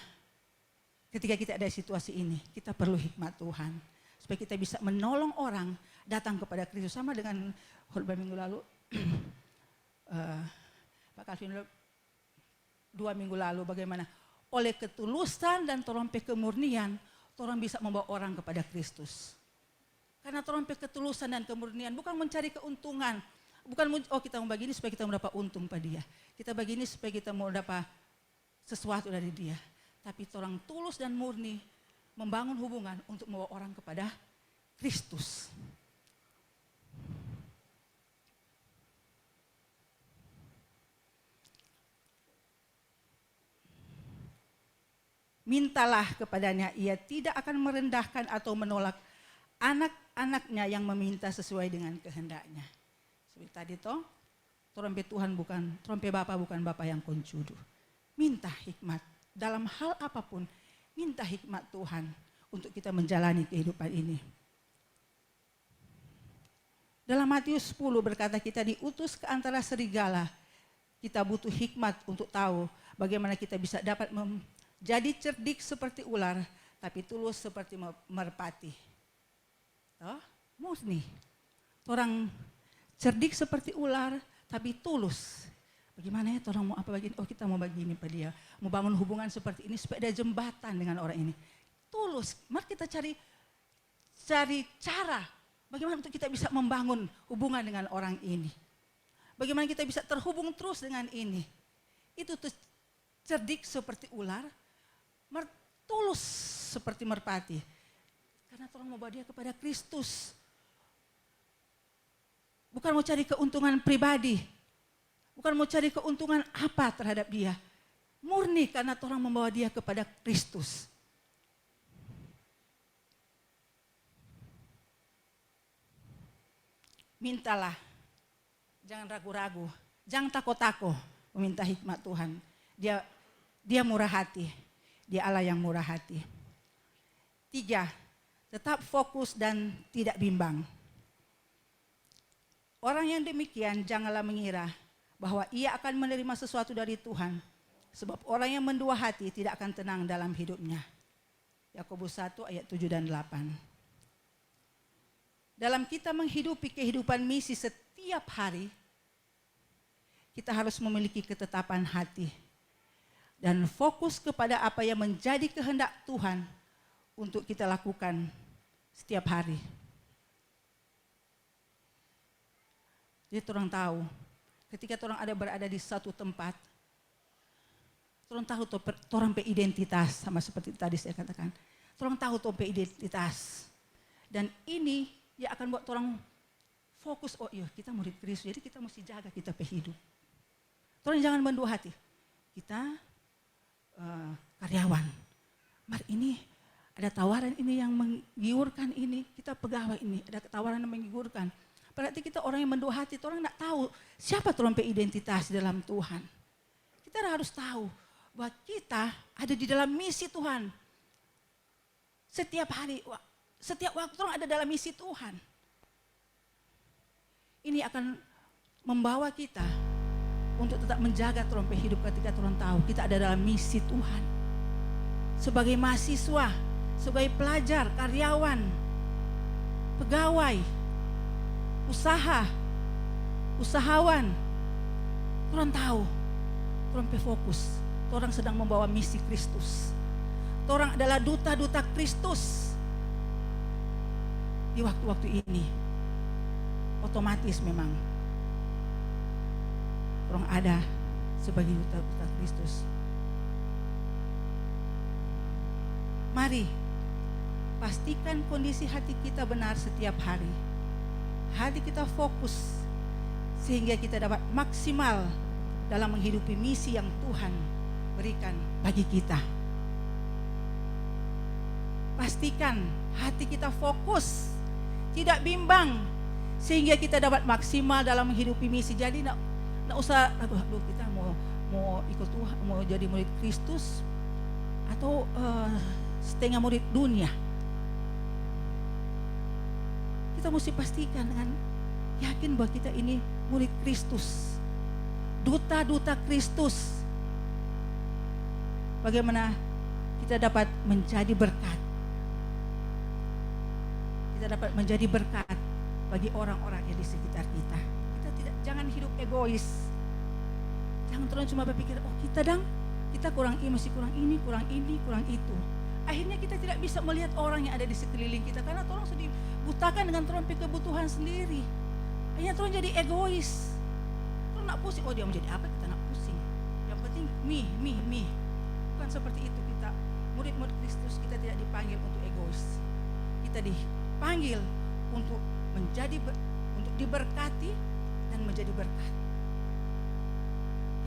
ketika kita ada di situasi ini? Kita perlu hikmat Tuhan. Supaya kita bisa menolong orang datang kepada Kristus. Sama dengan khotbah minggu lalu. Pak Calvin 2 minggu lalu bagaimana? Oleh ketulusan dan torompe kemurnian, orang bisa membawa orang kepada Kristus. Karena torompe ketulusan dan kemurnian bukan mencari keuntungan. Bukan, kita mau begini supaya kita mendapat untung pada dia. Kita begini supaya kita mau dapat sesuatu dari dia. Tapi orang tulus dan murni membangun hubungan untuk membawa orang kepada Kristus. Mintalah kepadanya, ia tidak akan merendahkan atau menolak anak-anaknya yang meminta sesuai dengan kehendaknya. Seperti tadi toh, trompe Tuhan bukan, trompe Bapa bukan Bapa yang koncudu. Minta hikmat dalam hal apapun, minta hikmat Tuhan untuk kita menjalani kehidupan ini. Dalam Matius 10 berkata kita diutus ke antara serigala. Kita butuh hikmat untuk tahu bagaimana kita bisa dapat jadi cerdik seperti ular, tapi tulus seperti merpati. Oh, murni. Orang cerdik seperti ular, tapi tulus. Bagaimana ya orang mau apa begini? Oh, kita mau begini pada dia. Mau bangun hubungan seperti ini supaya ada jembatan dengan orang ini. Tulus. Mari kita cari cara bagaimana untuk kita bisa membangun hubungan dengan orang ini. Bagaimana kita bisa terhubung terus dengan ini. Itu tuh cerdik seperti ular, tulus seperti merpati. Karena orang mau bawa dia kepada Kristus. Bukan mau cari keuntungan pribadi. Bukan mau cari keuntungan apa terhadap dia. Murni karena orang membawa dia kepada Kristus. Mintalah. Jangan ragu-ragu. Jangan takut-takut meminta hikmat Tuhan. Dia murah hati. Dia Allah yang murah hati. 3. Tetap fokus dan tidak bimbang. Orang yang demikian janganlah mengira bahwa ia akan menerima sesuatu dari Tuhan. Sebab orang yang mendua hati tidak akan tenang dalam hidupnya. Yakobus 1 ayat 7 dan 8. Dalam kita menghidupi kehidupan misi setiap hari, kita harus memiliki ketetapan hati. Dan fokus kepada apa yang menjadi kehendak Tuhan untuk kita lakukan setiap hari. Jadi orang tahu, ketika orang berada di satu tempat, orang tahu orang pe identitas, sama seperti tadi saya katakan. Orang tahu pe identitas. Dan ini yang akan buat orang fokus, oh iya kita murid Kristus, jadi kita mesti jaga kita pe hidup. Orang jangan mendua hati. Kita karyawan. Mari ini ada tawaran ini yang menggiurkan ini, kita pegawai ini, ada tawaran yang menggiurkan. Berarti kita orang yang mendua hati, orang tidak tahu siapa orang pe identitas dalam Tuhan. Kita harus tahu bahwa kita ada di dalam misi Tuhan. Setiap hari, setiap waktu orang ada dalam misi Tuhan. Ini akan membawa kita untuk tetap menjaga orang pe hidup ketika orang tahu kita ada dalam misi Tuhan. Sebagai mahasiswa, sebagai pelajar, karyawan, pegawai, usahawan, orang tahu, orang pe fokus, orang sedang membawa misi Kristus. Orang adalah duta-duta Kristus di waktu-waktu ini. otomatis memang orang ada sebagai duta Kristus. Mari pastikan kondisi hati kita benar setiap hari. Hati kita fokus sehingga kita dapat maksimal dalam menghidupi misi yang Tuhan berikan bagi kita. Pastikan hati kita fokus, tidak bimbang, sehingga kita dapat maksimal dalam menghidupi misi. Jadi nak usah aduh kita mau ikut Tuhan, mau jadi murid Kristus atau setengah murid dunia. Kita mesti pastikan dengan yakin bahwa kita ini murid Kristus, duta-duta Kristus. Bagaimana kita dapat menjadi berkat? Kita dapat menjadi berkat bagi orang-orang yang di sekitar kita. Jangan hidup egois. Jangan terus cuma berpikir, oh kita kurang ini, masih kurang ini, kurang itu. Akhirnya kita tidak bisa melihat orang yang ada di sekeliling kita karena orang sudah dibutakan dengan terang kebutuhan sendiri. Akhirnya orang jadi egois. Orang nak pusing, oh dia menjadi apa, kita nak pusing. Yang penting me. Bukan seperti itu kita. Murid-murid Kristus kita tidak dipanggil untuk egois. Kita dipanggil untuk untuk diberkati dan menjadi berkat.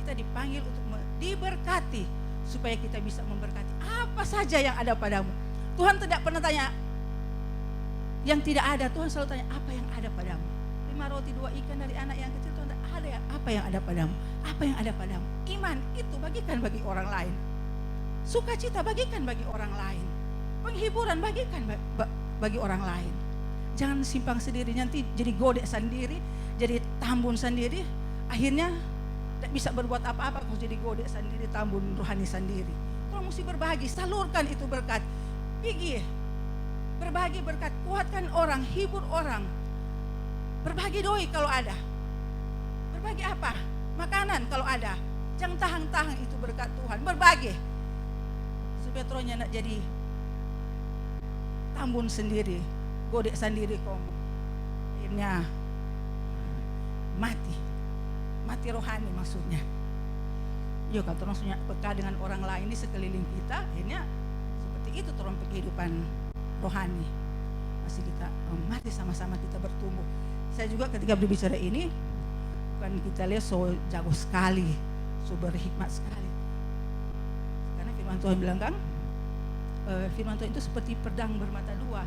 Kita dipanggil untuk diberkati supaya kita bisa memberkati apa saja yang ada padamu. Tuhan tidak pernah tanya yang tidak ada, Tuhan selalu tanya apa yang ada padamu. 5 roti 2 ikan dari anak yang kecil, Tuhan ada apa yang ada padamu? Apa yang ada padamu? Iman itu bagikan bagi orang lain. Sukacita bagikan bagi orang lain. Penghiburan bagikan bagi orang lain. Jangan simpang sendiri, nanti jadi godek sendiri, jadi tambun sendiri, akhirnya tidak bisa berbuat apa-apa kalau jadi godek sendiri, tambun rohani sendiri. Kita mesti berbagi, salurkan itu berkat. Pergi, berbagi berkat, kuatkan orang, hibur orang. Berbagi doi kalau ada. Berbagi apa? Makanan kalau ada. Jangan tahan-tahan itu berkat Tuhan, berbagi. Supaya terusnya nak jadi tambun sendiri, godek sendiri kong. Akhirnya mati rohani maksudnya. Yo kalau terus peka dengan orang lain di sekeliling kita, akhirnya seperti itu terus kehidupan rohani. Masih kita mari sama-sama kita bertumbuh. Saya juga ketika berbicara ini bukan kita lihat so jago sekali, so berhikmat sekali. Karena firman Tuhan bilang kan, firman Tuhan itu seperti pedang bermata dua.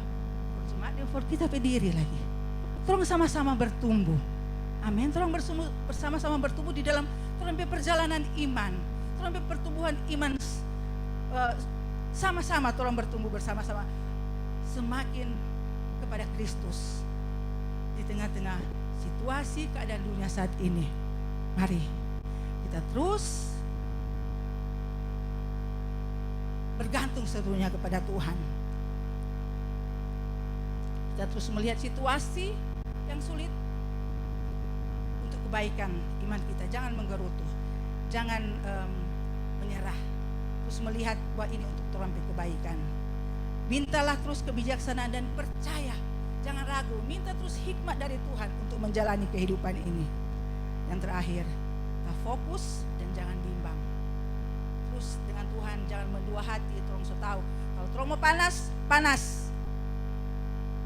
Cuma kita berdiri lagi. Tolong sama-sama bertumbuh. Amin. Tolong bersama-sama bertumbuh di dalam perjalanan iman. Tolong pertumbuhan iman sama-sama tolong bertumbuh bersama-sama semakin kepada Kristus di tengah-tengah situasi keadaan dunia saat ini. Mari kita terus bergantung seluruhnya kepada Tuhan. Kita terus melihat situasi yang sulit untuk kebaikan iman kita. Jangan menggerutu, jangan menyerah. Terus melihat bahwa ini untuk terampil kebaikan. Mintalah terus kebijaksanaan dan percaya. Jangan ragu, minta terus hikmat dari Tuhan untuk menjalani kehidupan ini. Yang terakhir, kita fokus dan jangan bimbang. Terus dengan Tuhan, jangan mendua hati. Terus tahu, kalau terus mau panas.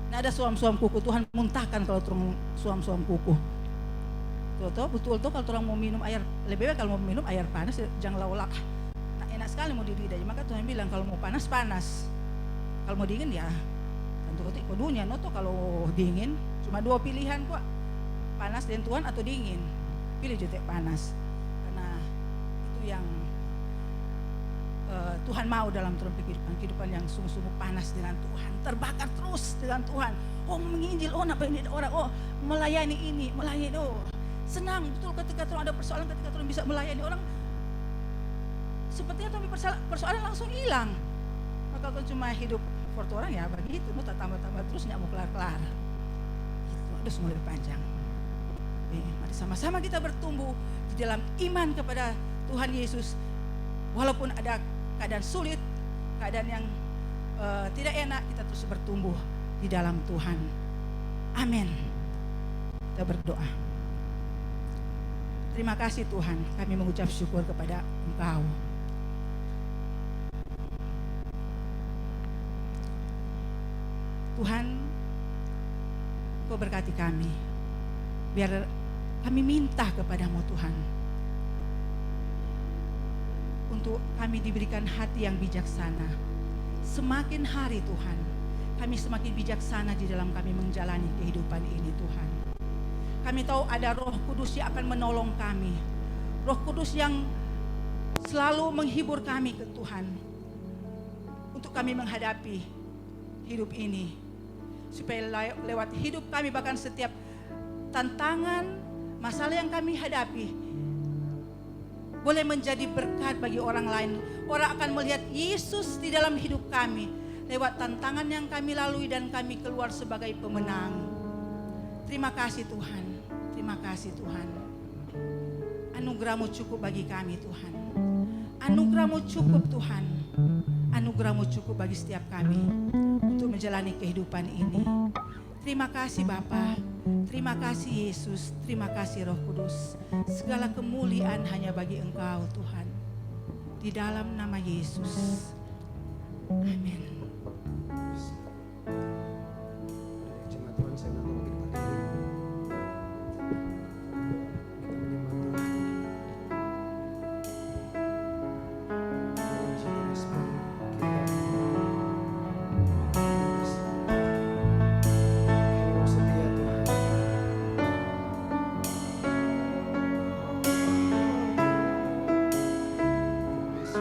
Nah, ada suam-suam kuku, Tuhan muntahkan kalau terus suam-suam kuku. Betul tuh kalau orang mau minum air, lebih baik kalau mau minum air panas jangan laulak. Nah, enak sekali mau diri aja. Maka Tuhan bilang kalau mau panas, kalau mau dingin ya tentu dunia noto. Kalau dingin cuma 2 pilihan kok, panas dan Tuhan atau dingin. Pilih jutek panas karena itu yang Tuhan mau dalam kehidupan yang sungguh-sungguh panas dengan Tuhan, terbakar terus dengan Tuhan. Oh menginjil, oh apa ini orang, oh melayani ini, melayani, oh senang betul ketika Tuhan ada persoalan, ketika Tuhan bisa melayani orang. Sepertinya Tuhan persoalan langsung hilang. Maka kalau cuma hidup for orang ya begitu, tak tambah-tambah terus nggak mau kelar-kelar. Itu udah semua lebih panjang. Mari sama-sama kita bertumbuh di dalam iman kepada Tuhan Yesus. Walaupun ada keadaan sulit, keadaan yang tidak enak, kita terus bertumbuh di dalam Tuhan. Amin. Kita berdoa. Terima kasih Tuhan, kami mengucap syukur kepada Engkau. Tuhan, Engkau berkati kami. Biar kami minta kepadamu Tuhan, untuk kami diberikan hati yang bijaksana. Semakin hari Tuhan, kami semakin bijaksana di dalam kami menjalani kehidupan ini Tuhan. Kami tahu ada Roh Kudus yang akan menolong kami. Roh Kudus yang selalu menghibur kami ke Tuhan. Untuk kami menghadapi hidup ini. Supaya lewat hidup kami, bahkan setiap tantangan, masalah yang kami hadapi, boleh menjadi berkat bagi orang lain. Orang akan melihat Yesus di dalam hidup kami. Lewat tantangan yang kami lalui dan kami keluar sebagai pemenang. Terima kasih Tuhan. Terima kasih Tuhan. Anugerah-Mu cukup bagi kami Tuhan. Anugerah-Mu cukup Tuhan. Anugerah-Mu cukup bagi setiap kami untuk menjalani kehidupan ini. Terima kasih Bapa. Terima kasih Yesus. Terima kasih Roh Kudus. Segala kemuliaan hanya bagi Engkau Tuhan. Di dalam nama Yesus. Amin. Jemaat Tuhan, saya undang bagi pagi ini. Kita menyembah Tuhan. Memuji respon kita. Engkau setia Tuhan. Yes.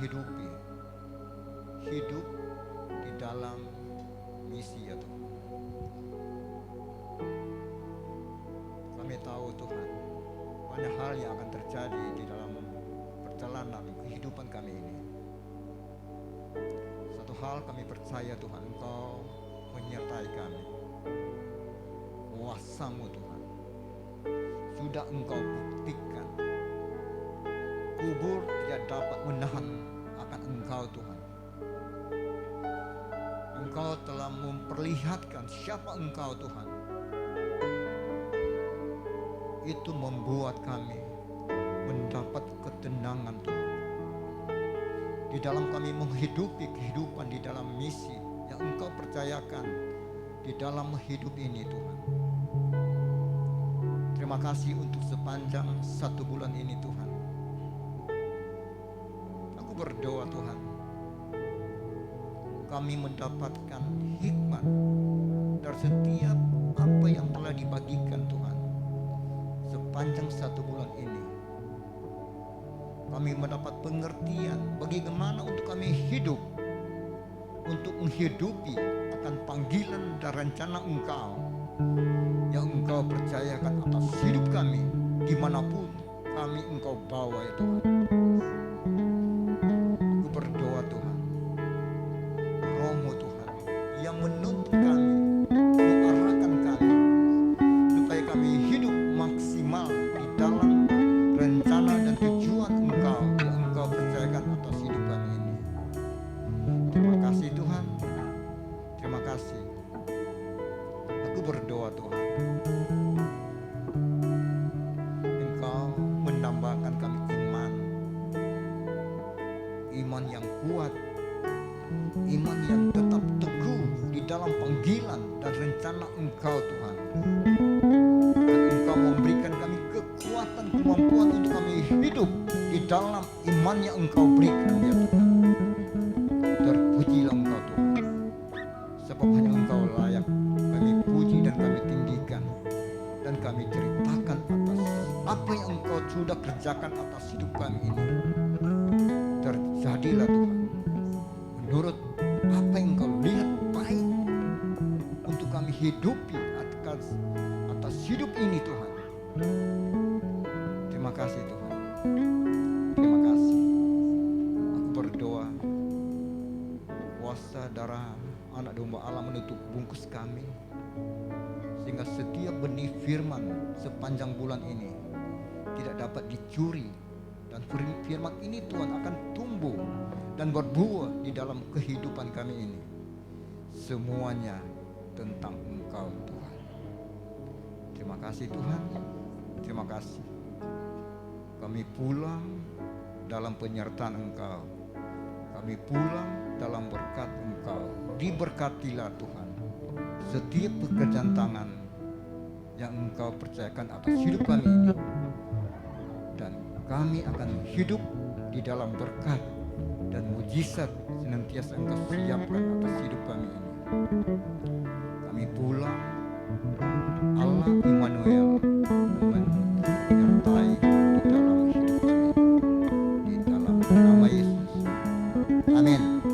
menghidupi hidup di dalam misi ya Tuhan. Kami tahu Tuhan, banyak hal yang akan terjadi di dalam perjalanan kehidupan kami ini. Satu hal kami percaya Tuhan, Engkau menyertai kami. Kuasa-Mu Tuhan sudah Engkau buktikan. Kubur tidak dapat menahan akan Engkau Tuhan. Engkau telah memperlihatkan siapa Engkau Tuhan. Itu membuat kami mendapat ketenangan Tuhan. Di dalam kami menghidupi kehidupan di dalam misi yang Engkau percayakan di dalam hidup ini Tuhan. Terima kasih untuk sepanjang 1 bulan ini Tuhan. Aku berdoa Tuhan, kami mendapatkan hikmat dari setiap apa yang telah dibagikan Tuhan sepanjang 1 bulan ini. Kami mendapat pengertian bagaimana untuk kami hidup, untuk menghidupi akan panggilan dan rencana Engkau yang Engkau percayakan atas hidup kami dimanapun kami Engkau bawa ya Tuhan. Aku berdoa Tuhan, Roh-Mu Tuhan yang menuntun kami, mengarahkan kami supaya kami hidup maksimal di dalam rencana dan tujuan Engkau yang Engkau percayakan atas hidup kami ini. Terima kasih Tuhan, terima kasih. Aku berdoa Tuhan, Engkau menambahkan kami iman yang kuat, iman yang tetap teguh di dalam panggilan dan rencana Engkau Tuhan. Dan Engkau memberikan kami kekuatan, kemampuan untuk kami hidup di dalam iman yang Engkau berikan ya Tuhan. Terpujilah Engkau Tuhan, sebab hanya Engkau layak kami puji dan kami tinggikan, dan kami ceritakan atas apa yang Engkau sudah kerjakan atas hidup kami ini. Terjadilah Tuhan menurut apa yang Engkau lihat baik untuk kami hidupi atas hidup ini Tuhan. Terima kasih Tuhan, terima kasih. Aku berdoa kuasa darah anak domba Allah menutup bungkus kami. sehingga setiap benih firman sepanjang bulan ini tidak dapat dicuri, dan firman ini Tuhan akan tumbuh dan berbuah di dalam kehidupan kami ini. Semuanya tentang Engkau Tuhan. Terima kasih Tuhan, terima kasih. Kami pulang dalam penyertaan Engkau, kami pulang dalam berkat Engkau. Diberkatilah Tuhan setiap pekerjaan tangan yang Engkau percayakan atas hidup kami ini, dan kami akan hidup di dalam berkat dan mujizat senantiasa Engkau siapkan atas hidup kami ini. Kami pulang, Allah Immanuel,